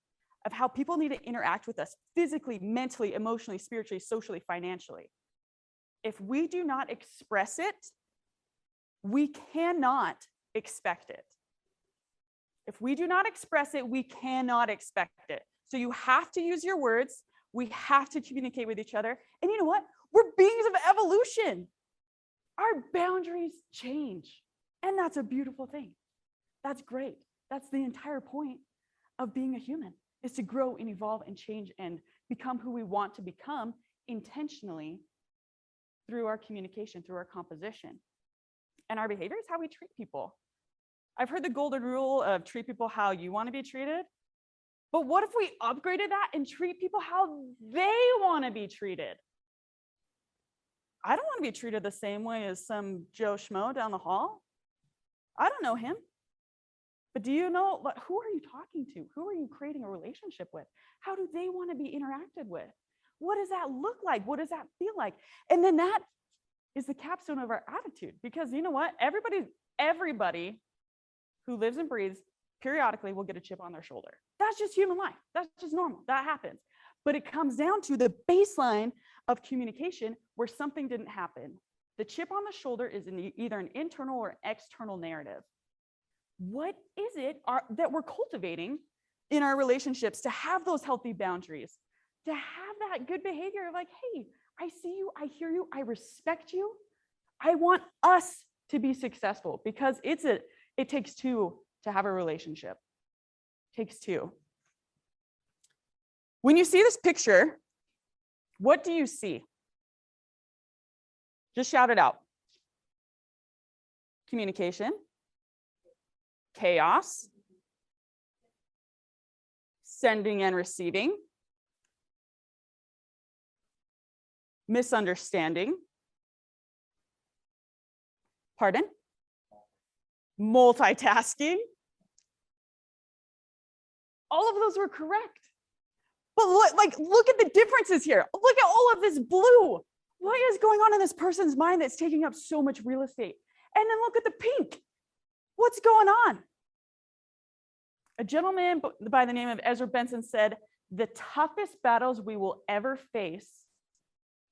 of how people need to interact with us physically, mentally, emotionally, spiritually, socially, financially. If we do not express it, we cannot expect it. If we do not express it, we cannot expect it. So you have to use your words. We have to communicate with each other. And you know what? We're beings of evolution. Our boundaries change. And that's a beautiful thing. That's great. That's the entire point of being a human, is to grow and evolve and change and become who we want to become intentionally through our communication, through our composition. And our behavior is how we treat people. I've heard the golden rule of treat people how you want to be treated. But what if we upgraded that and treat people how they want to be treated? I don't want to be treated the same way as some Joe Schmo down the hall. I don't know him. But do you know, who are you talking to? Who are you creating a relationship with? How do they want to be interacted with? What does that look like? What does that feel like? And then that is the capstone of our attitude. Because you know what? Everybody who lives and breathes periodically will get a chip on their shoulder. That's just human life. That's just normal. That happens. But it comes down to the baseline of communication where something didn't happen. The chip on the shoulder is either an internal or external narrative. What is it that we're cultivating in our relationships to have those healthy boundaries, to have that good behavior like, hey, I see you, I hear you, I respect you. I want us to be successful because it takes two to have a relationship. It takes two. When you see this picture, what do you see? Just shout it out. Communication. Chaos. Sending and receiving. Misunderstanding. Pardon? Multitasking. All of those were correct. But look at the differences here. Look at all of this blue. What is going on in this person's mind that's taking up so much real estate? And then look at the pink. What's going on? A gentleman by the name of Ezra Benson said, the toughest battles we will ever face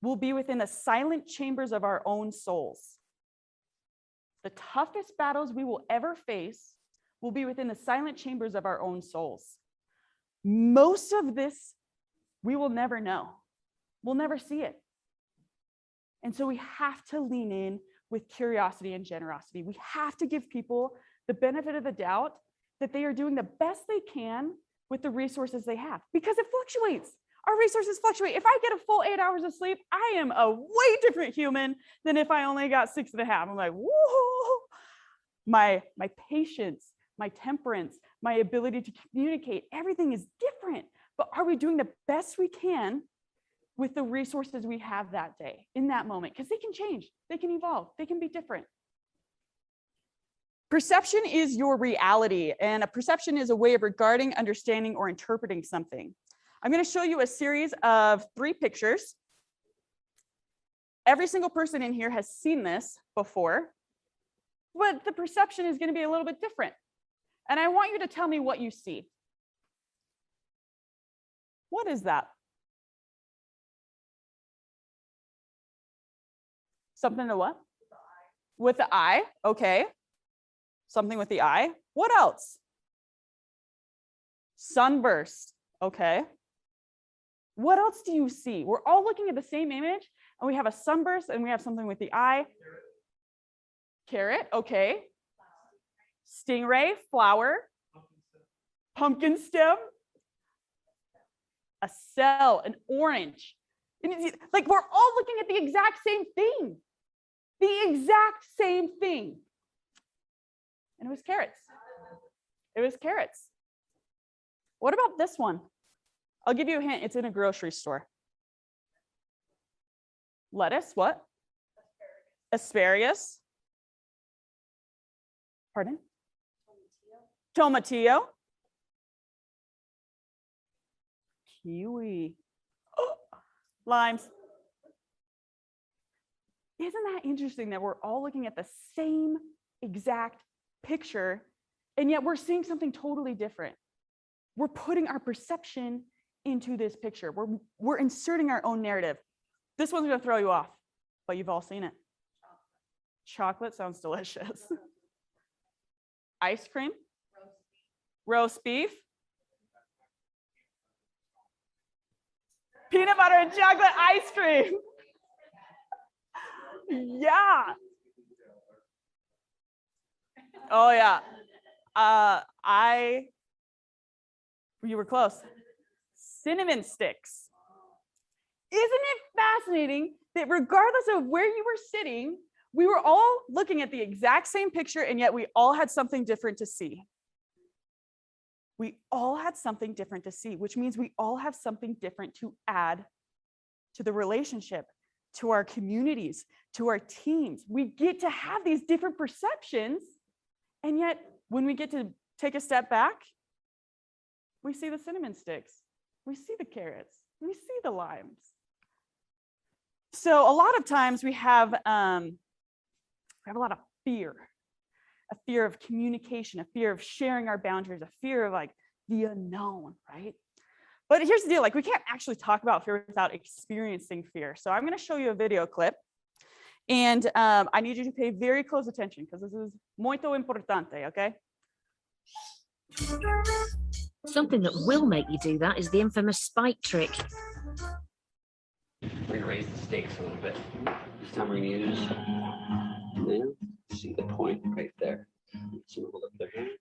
will be within the silent chambers of our own souls. The toughest battles we will ever face will be within the silent chambers of our own souls. Most of this, we will never know. We'll never see it. And so we have to lean in with curiosity and generosity. We have to give people the benefit of the doubt that they are doing the best they can with the resources they have, because it fluctuates. Our resources fluctuate. If I get a full 8 hours of sleep, I am a way different human than if I only got 6.5. I'm like, whoa. My patience, my temperance, my ability to communicate, everything is different. But are we doing the best we can with the resources we have that day, in that moment? Because they can change, they can evolve, they can be different. Perception is your reality, and a perception is a way of regarding, understanding, or interpreting something. I'm going to show you a series of 3 pictures. Every single person in here has seen this before, but the perception is going to be a little bit different. And I want you to tell me what you see. What is that? Something to what? With the eye, okay. Something with the eye. What else? Sunburst, okay. What else do you see? We're all looking at the same image, and we have a sunburst, and we have something with the eye. Carrot, okay. Stingray, flower. Pumpkin stem. A cell, an orange. Like, we're all looking at the exact same thing. The exact same thing. And it was carrots. It was carrots. What about this one? I'll give you a hint. It's in a grocery store. Lettuce, what? Asparagus. Pardon? Tomatillo. Kiwi. Oh, limes. Isn't that interesting that we're all looking at the same exact picture, and yet we're seeing something totally different? We're putting our perception into this picture. We're inserting our own narrative. This one's going to throw you off, but you've all seen it. Chocolate sounds delicious. Ice cream. Roast beef. Peanut butter and chocolate ice cream. Yeah. Oh yeah. You were close. Cinnamon sticks. Isn't it fascinating that regardless of where you were sitting, we were all looking at the exact same picture, and yet we all had something different to see. We all had something different to see, which means we all have something different to add to the relationship, to our communities, to our teams. We get to have these different perceptions, and yet when we get to take a step back, we see the cinnamon sticks, we see the carrots, we see the limes. So a lot of times we have a lot of fear. A fear of communication, a fear of sharing our boundaries, a fear of like the unknown, right? But here's the deal, like we can't actually talk about fear without experiencing fear. So I'm going to show you a video clip, and I need you to pay very close attention because this is muito importante, okay? Something that will make you do that is the infamous spike trick. We're gonna raise the stakes a little bit. This time we're gonna use, see the point right there. Someone hold up their hand.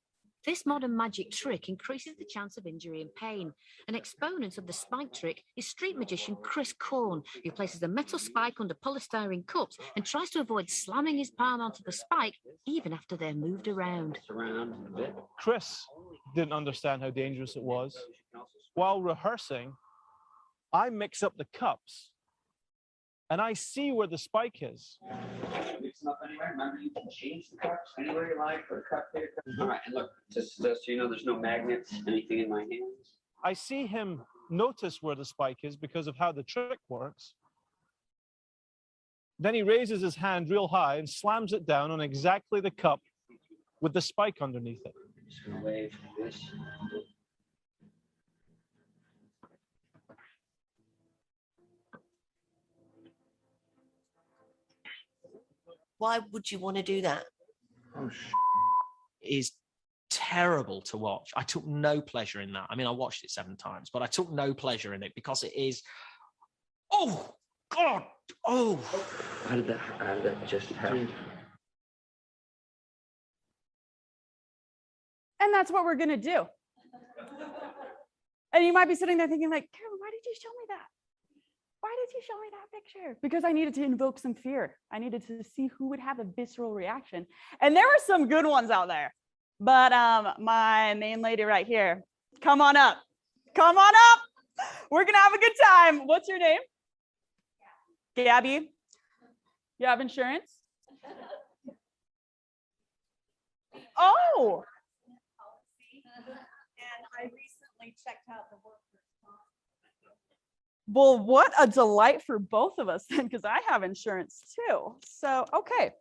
This modern magic trick increases the chance of injury and pain. An exponent of the spike trick is street magician Chris Korn, who places a metal spike under polystyrene cups and tries to avoid slamming his palm onto the spike even after they're moved around. Around a bit. Chris didn't understand how dangerous it was. While rehearsing, I mix up the cups and I see where the spike is. Mix them up anywhere. Remember, you can change the cups anywhere you like. Put a cup there. All right, and look, just so you know, there's no magnets, anything in my hands. I see him notice where the spike is because of how the trick works. Then he raises his hand real high and slams it down on exactly the cup with the spike underneath it. I'm just gonna wave this. Why would you want to do that? Oh, It is terrible to watch. I took no pleasure in that. I mean, I watched it 7 times, but I took no pleasure in it because it is, oh, God, oh. How did that just happen? And that's what we're gonna do. And you might be sitting there thinking like, Carolyn, why did you show me that? Why did you show me that picture? Because I needed to invoke some fear. I needed to see who would have a visceral reaction. And there were some good ones out there. But my main lady right here, come on up. Come on up. We're gonna have a good time. What's your name? Gabby. You have insurance? Oh. And I recently checked out the workers' comp. Well, what a delight for both of us then, because I have insurance too. So, okay,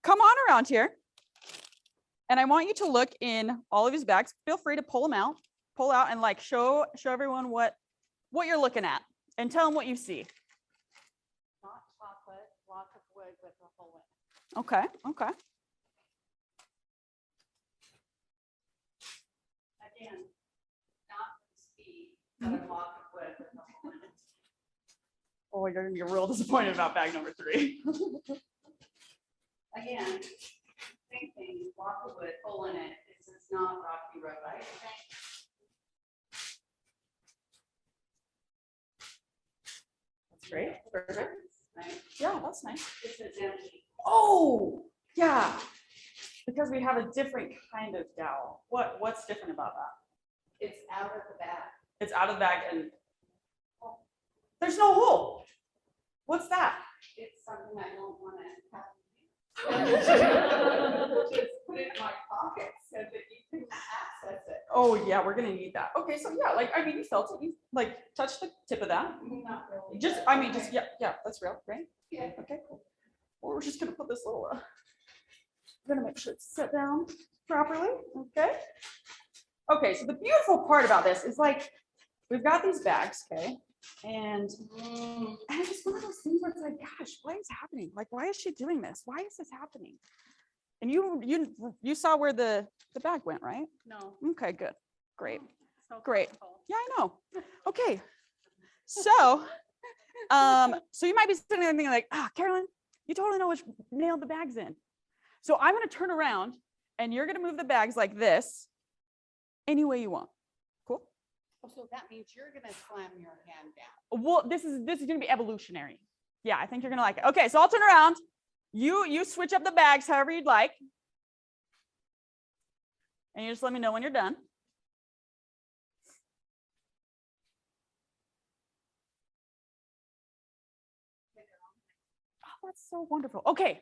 come on around here. And I want you to look in all of his bags. Feel free to pull out and like show everyone what you're looking at and tell them what you see. Not chocolate, block of wood with a hole in it. Okay, okay. Again, not for speed, but a block of wood with a hole in it. Oh, you're gonna be real disappointed about bag number 3. Again, same thing, block of wood, hole in it. This is not rocky road, right? That's great. Perfect. Right? Yeah, that's nice. This is empty. Oh, yeah. Because we have a different kind of dowel. What's different about that? It's out of the bag. It's out of the bag and there's no hole. What's that? It's something I don't want to have. Just put it in my pocket so that you can access it. Oh yeah, we're gonna need that. Okay, so yeah, like I mean, you felt it. You like touched the tip of that. Not really. Just, I mean, just yeah, that's real, right? Yeah. Okay, cool. Well, we're just gonna put this little. We're gonna make sure it's set down properly. Okay. Okay, so the beautiful part about this is like we've got these bags, okay, and it's just one of those things where it's like, gosh, why is happening? Like, why is she doing this? Why is this happening? And you saw where the bag went, right? No. Okay, good, great. So Great. thoughtful. Yeah, I know. Okay. So, so you might be sitting there thinking like, Carolyn, you totally know which nailed the bags in. So I'm going to turn around and you're going to move the bags like this any way you want. Cool. Oh, so that means you're gonna slam your hand down. Well, this is going to be evolutionary. Yeah, I think you're going to like it. Okay, so I'll turn around. You switch up the bags however you'd like. And you just let me know when you're done. Oh, that's so wonderful. Okay.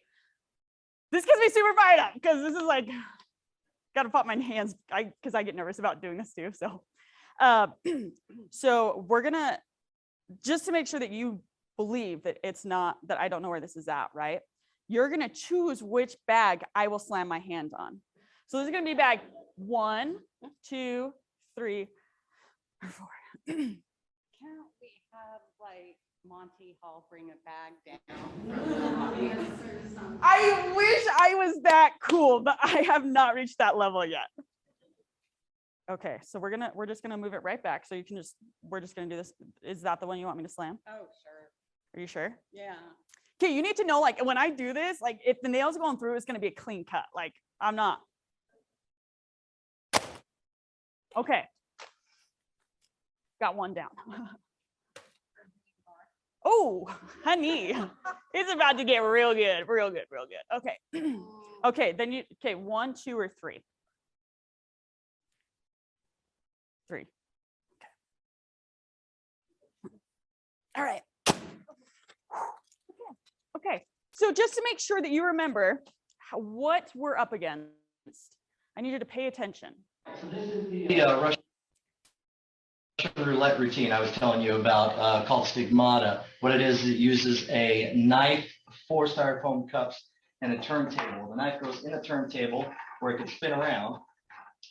This gets me super fired up because this is like, got to pop my hands because I get nervous about doing this too. So, so we're going to, just to make sure that you believe that it's not, that I don't know where this is at, right? You're going to choose which bag I will slam my hand on. So this is going to be bag 1, 2, 3, or 4. Can't we have like Monty Hall bring a bag down? I wish I was that cool, but I have not reached that level yet. Okay, so we're just gonna move it right back. So we're just gonna do this. Is that the one you want me to slam? Oh, sure. Are you sure? Yeah. Okay, you need to know, like, when I do this, like, if the nail's going through, it's gonna be a clean cut. Like, I'm not. Okay. Got one down. Oh, honey, it's about to get real good, real good, real good. Okay. Okay, then 1, 2, or 3. 3. Okay. All right. Okay. So just to make sure that you remember what we're up against, I need you to pay attention. The Russian roulette routine I was telling you about called stigmata. What it is, it uses a knife, 4 styrofoam cups, and a turntable. The knife goes in a turntable where it can spin around,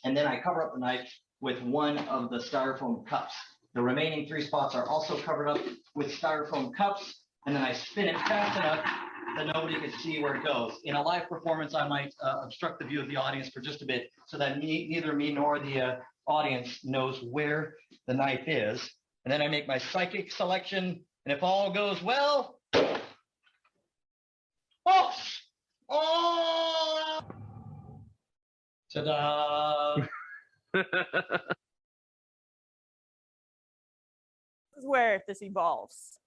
and then I cover up the knife with 1 of the styrofoam cups. The remaining 3 spots are also covered up with styrofoam cups, and then I spin it fast enough that nobody can see where it goes. In a live performance, I might obstruct the view of the audience for just a bit so that neither me nor the audience knows where the knife is. And then I make my psychic selection, and if all goes well, oh, ta-da! This is where this evolves.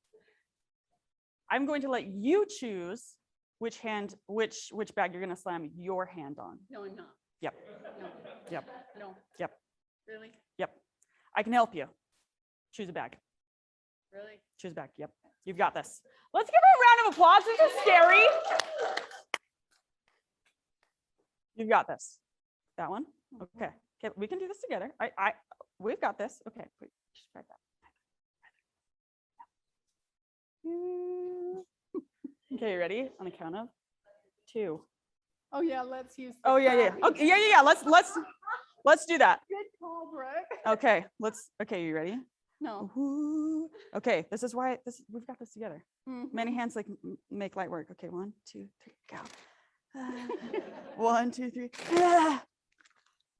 I'm going to let you choose which bag you're going to slam your hand on. No, I'm not. Yep. No. Yep. No. Yep. Really? Yep. I can help you. Choose a bag. Really? Choose a bag. Yep. You've got this. Let's give her a round of applause. This is scary. You've got this. That one? Okay. Okay, we can do this together. We've got this. Okay. Wait, just right back. Okay, you ready? On the count of 2. Oh, yeah, let's use. Oh yeah, yeah. Okay, yeah. Let's do that. Good call, Brooke. Okay, okay, you ready? No. Woohoo. Okay, this is why we've got this together. Mhm. Many hands like make light work. Okay, 1, 2, 3, go. 1, 2, 3.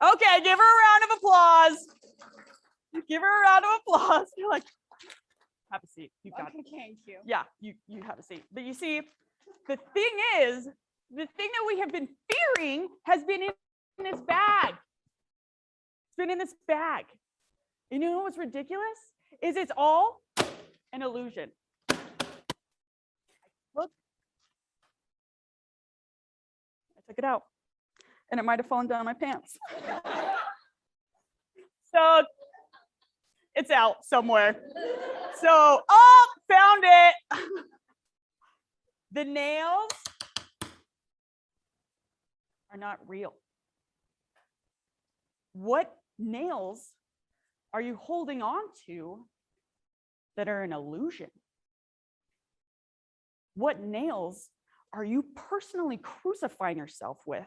Okay, give her a round of applause. Give her a round of applause. You're like, have a seat. You've got Okay, thank you. Yeah, you have a seat. But you see, the thing is, the thing that we have been fearing has been in this bag. It's been in this bag. And you know what's ridiculous? Is it's all an illusion. Look. I took it out. And it might have fallen down my pants. So it's out somewhere. So, oh, found it. The nails are not real. What nails are you holding on to that are an illusion? What nails are you personally crucifying yourself with?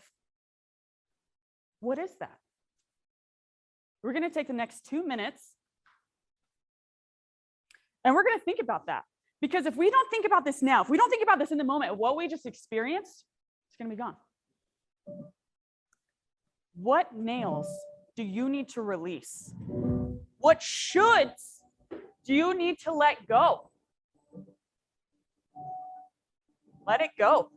What is that? We're going to take the next 2 minutes and we're going to think about that. Because if we don't think about this now, if we don't think about this in the moment of what we just experienced, it's going to be gone. What nails do you need to release? What shoulds do you need to let go? Let it go.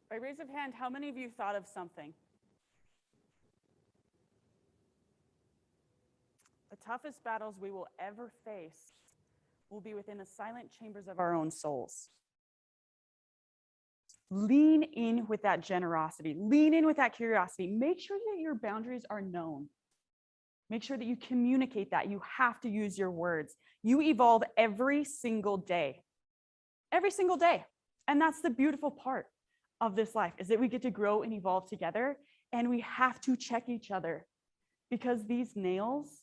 By raise of hand, how many of you thought of something? The toughest battles we will ever face will be within the silent chambers of our own souls. Lean in with that generosity. Lean in with that curiosity. Make sure that your boundaries are known. Make sure that you communicate that. You have to use your words. You evolve every single day. Every single day. And that's the beautiful part of this life, is that we get to grow and evolve together, and we have to check each other, because these nails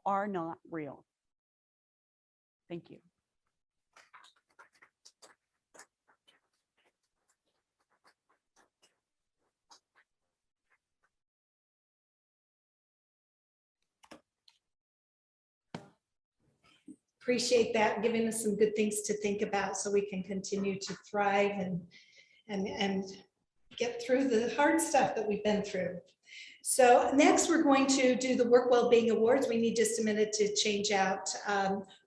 are not real. Thank you. Appreciate that, giving us some good things to think about so we can continue to thrive and get through the hard stuff that we've been through. So next, we're going to do the Work Wellbeing Awards. We need just a minute to change out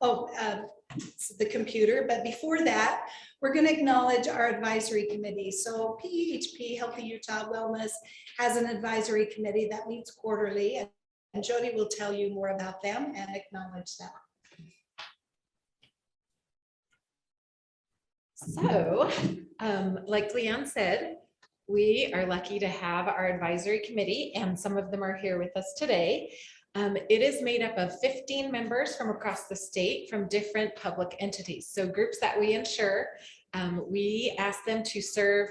the computer. But before that, we're going to acknowledge our advisory committee. So PEHP, Healthy Utah Wellness, has an advisory committee that meets quarterly. And Jody will tell you more about them and acknowledge that. So, like Leanne said, we are lucky to have our advisory committee, and some of them are here with us today. It is made up of 15 members from across the state from different public entities. So groups that we insure, we ask them to serve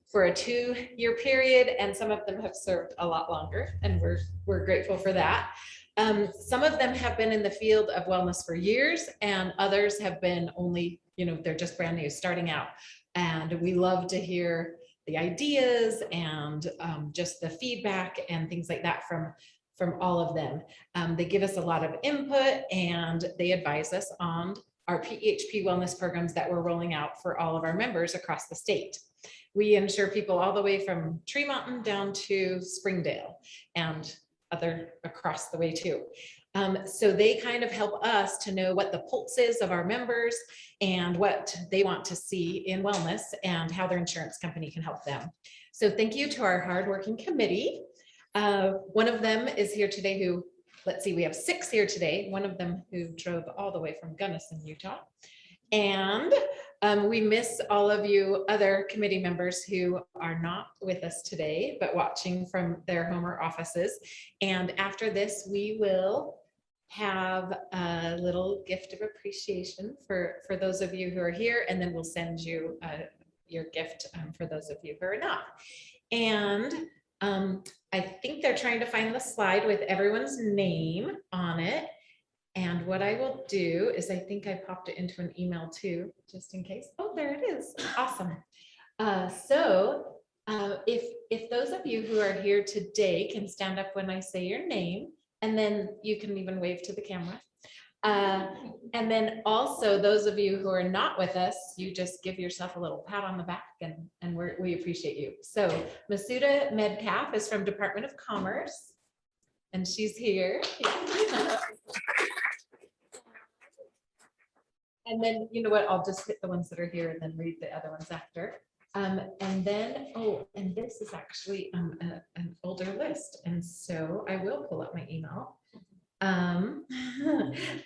for a 2-year period, and some of them have served a lot longer, and we're grateful for that. Some of them have been in the field of wellness for years, and others have been only, they're just brand new, starting out. And we love to hear the ideas and just the feedback and things like that from all of them. They give us a lot of input, and they advise us on our PEHP wellness programs that we're rolling out for all of our members across the state. We insure people all the way from Tree Mountain down to Springdale and other across the way too. So they kind of help us to know what the pulse is of our members and what they want to see in wellness and how their insurance company can help them. So thank you to our hardworking committee. One of them is here today who, let's see, we have 6 here today. One of them who drove all the way from Gunnison, Utah. And we miss all of you other committee members who are not with us today, but watching from their home or offices. And after this, we will have a little gift of appreciation for those of you who are here, and then we'll send you your gift for those of you who are not. And I think they're trying to find the slide with everyone's name on it. And what I will do is, I think I popped it into an email too, just in case. Oh, there it is. Awesome. If those of you who are here today can stand up when I say your name, and then you can even wave to the camera. And then also those of you who are not with us, you just give yourself a little pat on the back, and we appreciate you. So Masuda Medcalf is from Department of Commerce, and she's here. And then, you know what, I'll just hit the ones that are here and then read the other ones after. And then, and this is actually an older list. And so I will pull up my email.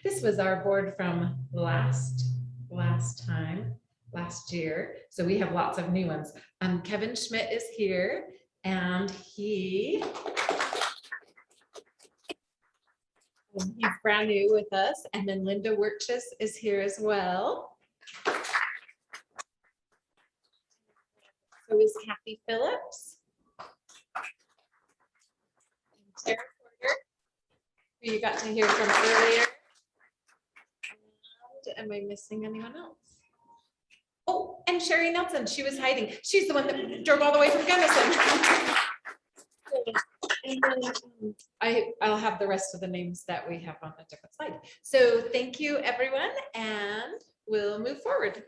This was our board from last year. So we have lots of new ones. Kevin Schmidt is here, and he's brand new with us. And then Linda Workchus is here as well. So is Kathy Phillips. Sarah Porter, who you got to hear from earlier. And am I missing anyone else? Oh, and Sherry Nelson, she was hiding. She's the one that drove all the way from Gunnison. And then I'll have the rest of the names that we have on a different slide. So thank you, everyone, and we'll move forward.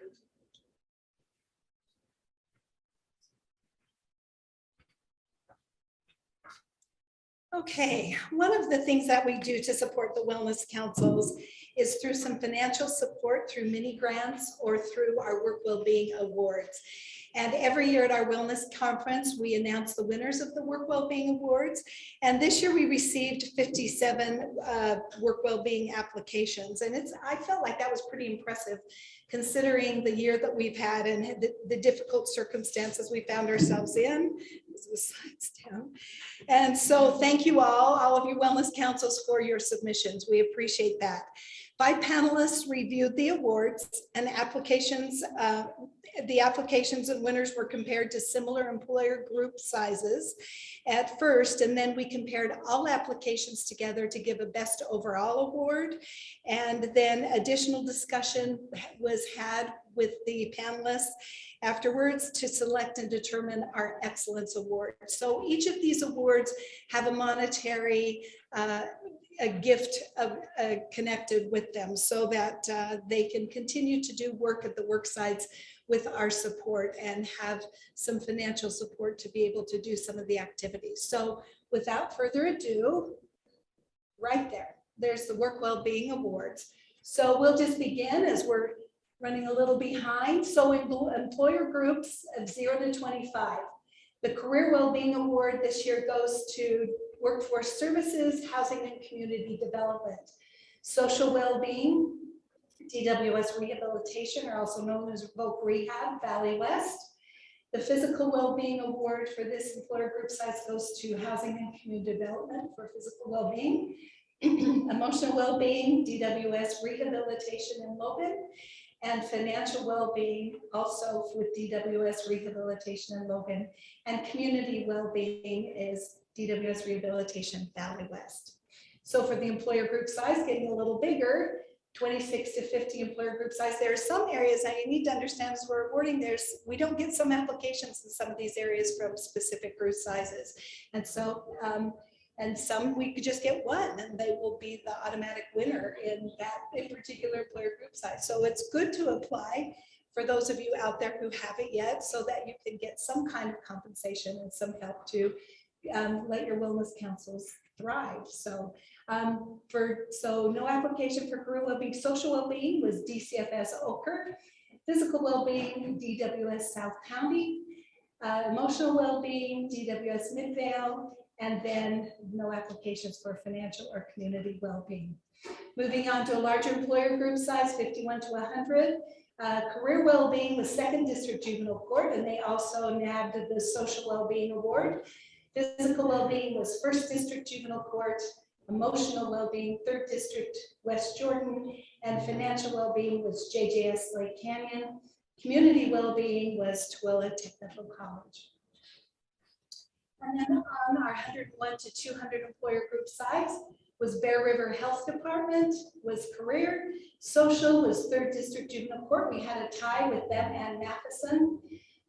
Okay, one of the things that we do to support the wellness councils is through some financial support through mini grants or through our Work Wellbeing Awards. And every year at our wellness conference, we announce the winners of the Work Wellbeing Awards. And this year we received 57 Work Wellbeing applications. And I felt like that was pretty impressive considering the year that we've had and the difficult circumstances we found ourselves in. The slides down. And so thank you all of you wellness councils for your submissions. We appreciate that. 5 panelists reviewed the awards and applications. The applications and winners were compared to similar employer group sizes at first, and then we compared all applications together to give a best overall award. And then additional discussion was had with the panelists afterwards to select and determine our excellence award. So each of these awards have a monetary a gift connected with them so that they can continue to do work at the work sites with our support and have some financial support to be able to do some of the activities. So without further ado, right there's the Work Wellbeing Awards. So we'll just begin as we're running a little behind. So in employer groups of 0 to 25, the Career Wellbeing Award this year goes to Workforce Services, Housing and Community Development. Social Wellbeing, DWS Rehabilitation, or also known as Voc Rehab, Valley West. The Physical Wellbeing Award for this employer group size goes to Housing and Community Development for physical well-being. Emotional Wellbeing, DWS Rehabilitation in Logan. And Financial Wellbeing also with DWS Rehabilitation in Logan. And Community Wellbeing is DWS Rehabilitation Valley West. So for the employer group size, getting a little bigger, 26 to 50 employer group size. There are some areas that you need to understand as we're awarding, we don't get some applications in some of these areas from specific group sizes. And so, and some we could just get one and they will be the automatic winner in that in particular employer group size. So it's good to apply for those of you out there who haven't yet so that you can get some kind of compensation and some help to let your wellness councils thrive. So no application for career well-being. Social well-being was DCFS Oker. Physical well-being, DWS South County. Emotional well-being, DWS Midvale. And then no applications for financial or community well-being. Moving on to a larger employer group size, 51 to 100. Career well-being was 2nd District Juvenile Court, and they also nabbed the Social Well-being Award. Physical well-being was 1st District Juvenile Court. Emotional well-being, 3rd District West Jordan, and financial well-being was JJS Lake Canyon. Community well-being was Tooele Technical College. And then on our 101 to 200 employer group size was Bear River Health Department, was career. Social was 3rd District Juvenile Court. We had a tie with them and Matheson.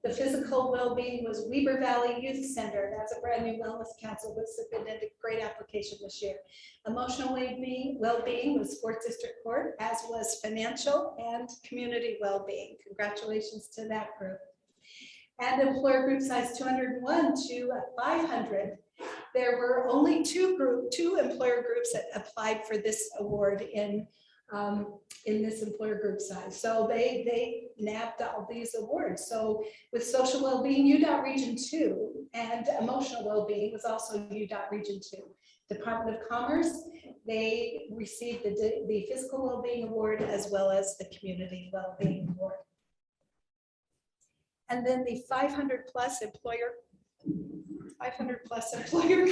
The physical well-being was Weber Valley Youth Center. That's a brand new wellness council that submitted a great application this year. Emotional well-being was 4th District Court, as was financial and community well-being. Congratulations to that group. And employer group size 201 to 500. There were only two employer groups that applied for this award in this employer group size. So they nabbed all these awards. So with social well-being, UDOT Region 2, and emotional well-being was also UDOT Region 2. Department of Commerce, they received the physical well-being award as well as the community well-being award. And then the 500 plus employer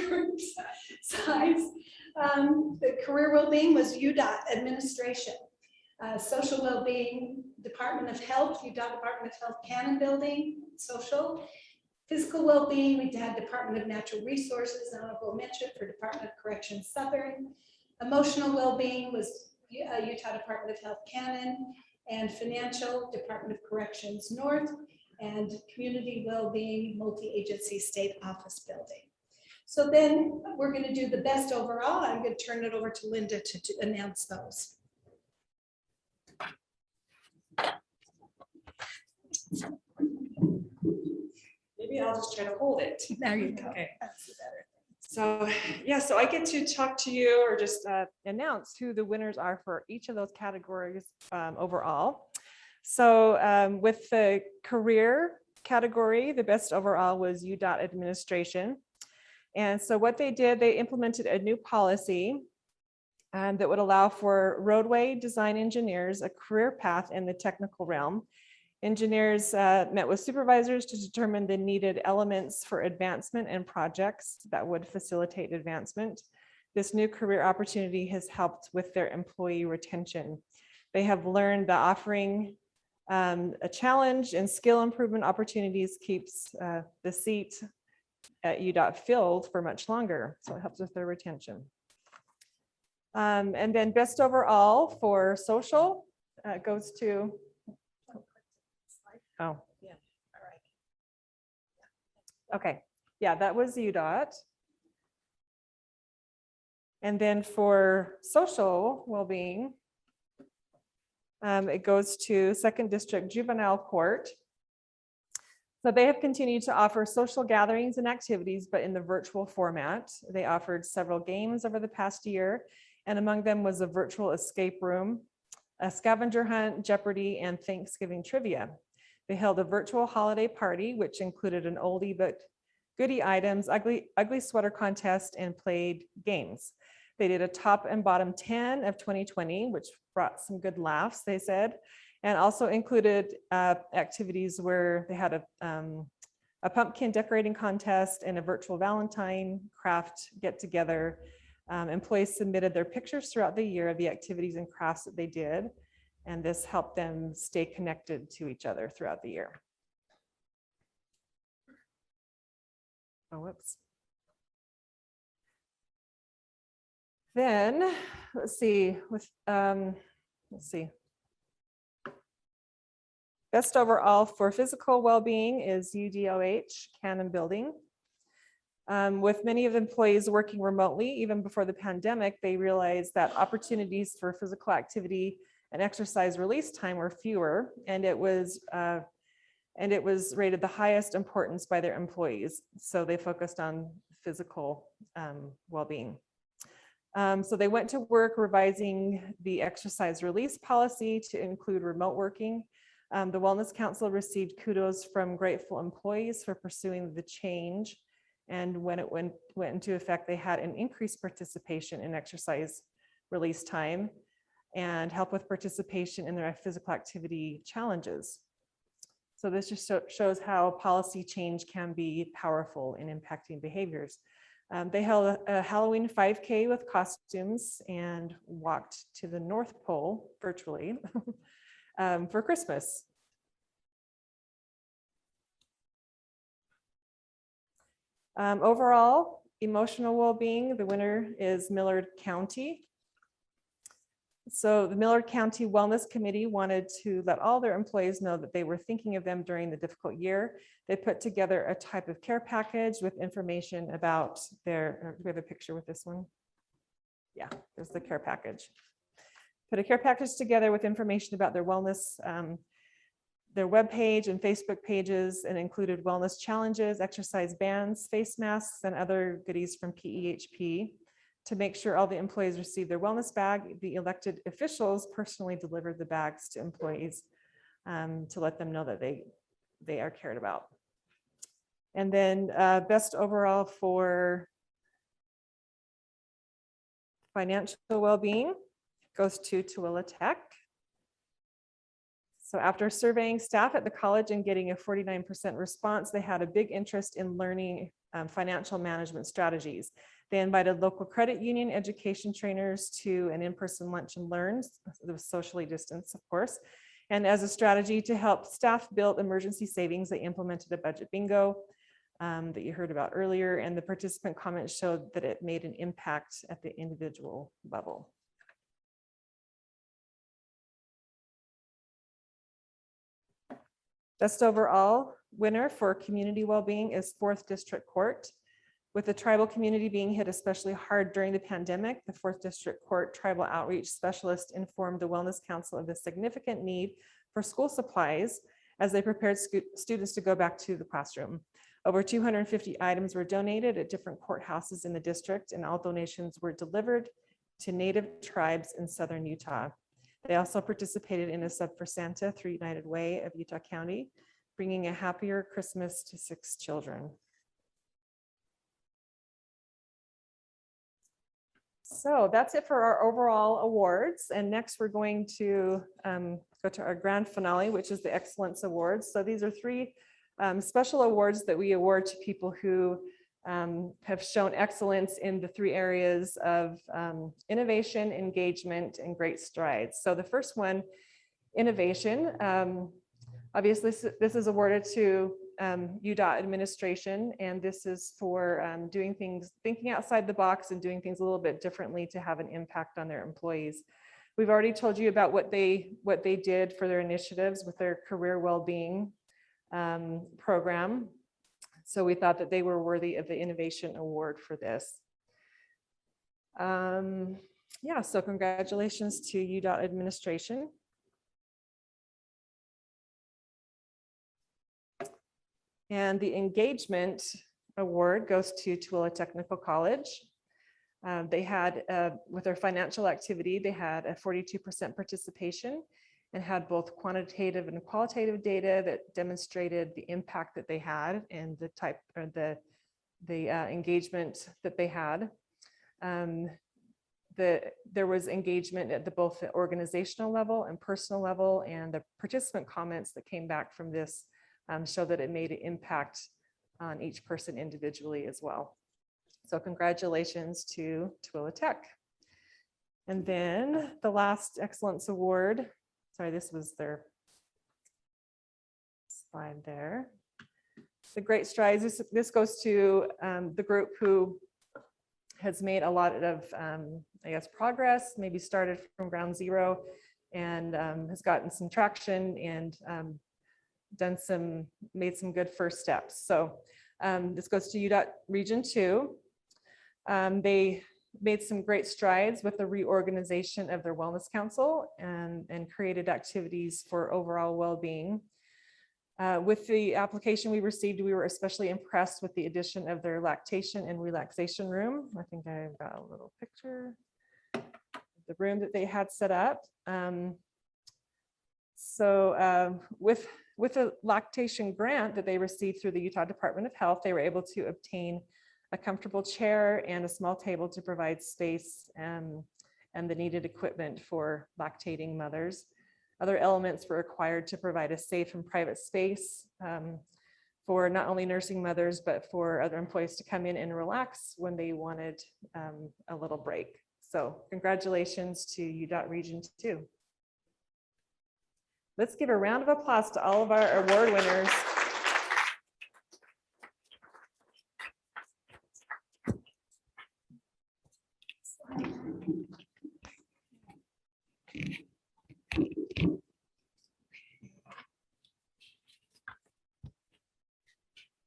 groups size. The career well-being was UDOT administration. Social well-being, Department of Health, UDOT Department of Health Cannon Building, social. Physical well-being, we had Department of Natural Resources, honorable mention for Department of Corrections Southern. Emotional well-being was Utah Department of Health Cannon, and financial, Department of Corrections North, and community well-being, multi-agency state office building. So then we're going to do the best overall. I'm going to turn it over to Linda to announce those. Maybe I'll just try to hold it. There you go. Okay. That's better. So yeah, so I get to talk to you or just announce who the winners are for each of those categories overall. So with the career category, the best overall was UDOT administration. And so what they did, they implemented a new policy that would allow for roadway design engineers a career path in the technical realm. Engineers met with supervisors to determine the needed elements for advancement and projects that would facilitate advancement. This new career opportunity has helped with their employee retention. They have learned that offering a challenge and skill improvement opportunities keeps the seat at UDOT filled for much longer. So it helps with their retention. And then best overall for social goes to, oh, Yeah, all right. okay. Yeah, that was UDOT. And then for social well-being, it goes to Second District Juvenile Court. So they have continued to offer social gatherings and activities, but in the virtual format. They offered several games over the past year, and among them was a virtual escape room, a scavenger hunt, Jeopardy, and Thanksgiving trivia. They held a virtual holiday party, which included an oldie but goodie items, ugly sweater contest, and played games. They did a top and bottom 10 of 2020, which brought some good laughs, they said, and also included activities where they had a pumpkin decorating contest and a virtual Valentine craft get together. Employees submitted their pictures throughout the year of the activities and crafts that they did, and this helped them stay connected to each other throughout the year. Oh, whoops. Then, let's see, best overall for physical well-being is UDOH Cannon Building. With many of the employees working remotely, even before the pandemic, they realized that opportunities for physical activity and exercise release time were fewer, and it was rated the highest importance by their employees. So they focused on physical well-being. So they went to work revising the exercise release policy to include remote working. The Wellness Council received kudos from grateful employees for pursuing the change. And when it went into effect, they had an increased participation in exercise release time and help with participation in their physical activity challenges. So this just shows how policy change can be powerful in impacting behaviors. They held a Halloween 5K with costumes and walked to the North Pole virtually for Christmas. Overall, emotional well-being, the winner is Millard County. So the Millard County Wellness Committee wanted to let all their employees know that they were thinking of them during the difficult year. They put together a type of care package with information about their, do we have a picture with this one? Yeah, there's the care package. Put a care package together with information about their wellness, their webpage and Facebook pages, and included wellness challenges, exercise bands, face masks, and other goodies from PEHP. To make sure all the employees receive their wellness bag, the elected officials personally delivered the bags to employees to let them know that they are cared about. And then best overall for financial well-being goes to Tooele Tech. So after surveying staff at the college and getting a 49% response, they had a big interest in learning financial management strategies. They invited local credit union education trainers to an in-person lunch and learn. It was socially distanced, of course. And as a strategy to help staff build emergency savings, they implemented a budget bingo that you heard about earlier. And the participant comments showed that it made an impact at the individual level. Best overall winner for community well-being is 4th District Court. With the tribal community being hit especially hard during the pandemic, the 4th District Court Tribal Outreach Specialist informed the Wellness Council of the significant need for school supplies as they prepared students to go back to the classroom. Over 250 items were donated at different courthouses in the district, and all donations were delivered to Native tribes in southern Utah. They also participated in a Sub for Santa through United Way of Utah County, bringing a happier Christmas to 6 children. So that's it for our overall awards. And next we're going to go to our grand finale, which is the Excellence Awards. So these are 3 special awards that we award to people who have shown excellence in the 3 areas of innovation, engagement, and great strides. So the first one, innovation. Obviously, this is awarded to UDOT administration, and this is for doing things, thinking outside the box and doing things a little bit differently to have an impact on their employees. We've already told you about what they did for their initiatives with their career well-being program. So we thought that they were worthy of the innovation award for this. Yeah, so congratulations to UDOT administration. And the engagement award goes to Tooele Technical College. They had, with their financial activity, they had a 42% participation and had both quantitative and qualitative data that demonstrated the impact that they had and the type or the engagement that they had. There was engagement at both the organizational level and personal level, and the participant comments that came back from this show that it made an impact on each person individually as well. So congratulations to Tooele Tech. And then the last excellence award, sorry, this was their slide there. The great strides, this goes to the group who has made a lot of, I guess, progress, maybe started from ground zero and has gotten some traction and made some good first steps. So this goes to UDOT Region 2. They made some great strides with the reorganization of their Wellness Council and created activities for overall well-being. With the application we received, we were especially impressed with the addition of their lactation and relaxation room. I think I've got a little picture of the room that they had set up. With a lactation grant that they received through the Utah Department of Health, they were able to obtain a comfortable chair and a small table to provide space and the needed equipment for lactating mothers. Other elements were required to provide a safe and private space for not only nursing mothers, but for other employees to come in and relax when they wanted a little break. So congratulations to UDOT Region 2. Let's give a round of applause to all of our award winners.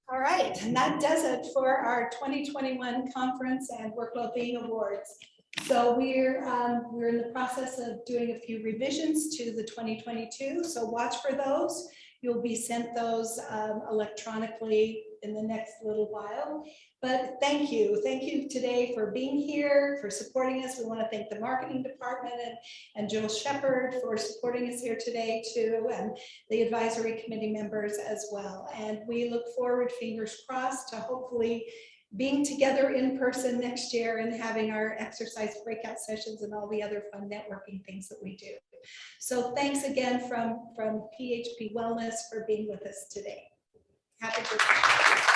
All right, and that does it for our 2021 Conference and Work Wellbeing Awards. So we're in the process of doing a few revisions to the 2022. So watch for those. You'll be sent those electronically in the next little while. But thank you today for being here, for supporting us. We want to thank the marketing department and Jill Shepard for supporting us here today too, and the advisory committee members as well. And we look forward, fingers crossed, to hopefully being together in person next year and having our exercise breakout sessions and all the other fun networking things that we do. So thanks again from PHP Wellness for being with us today. Happy birthday.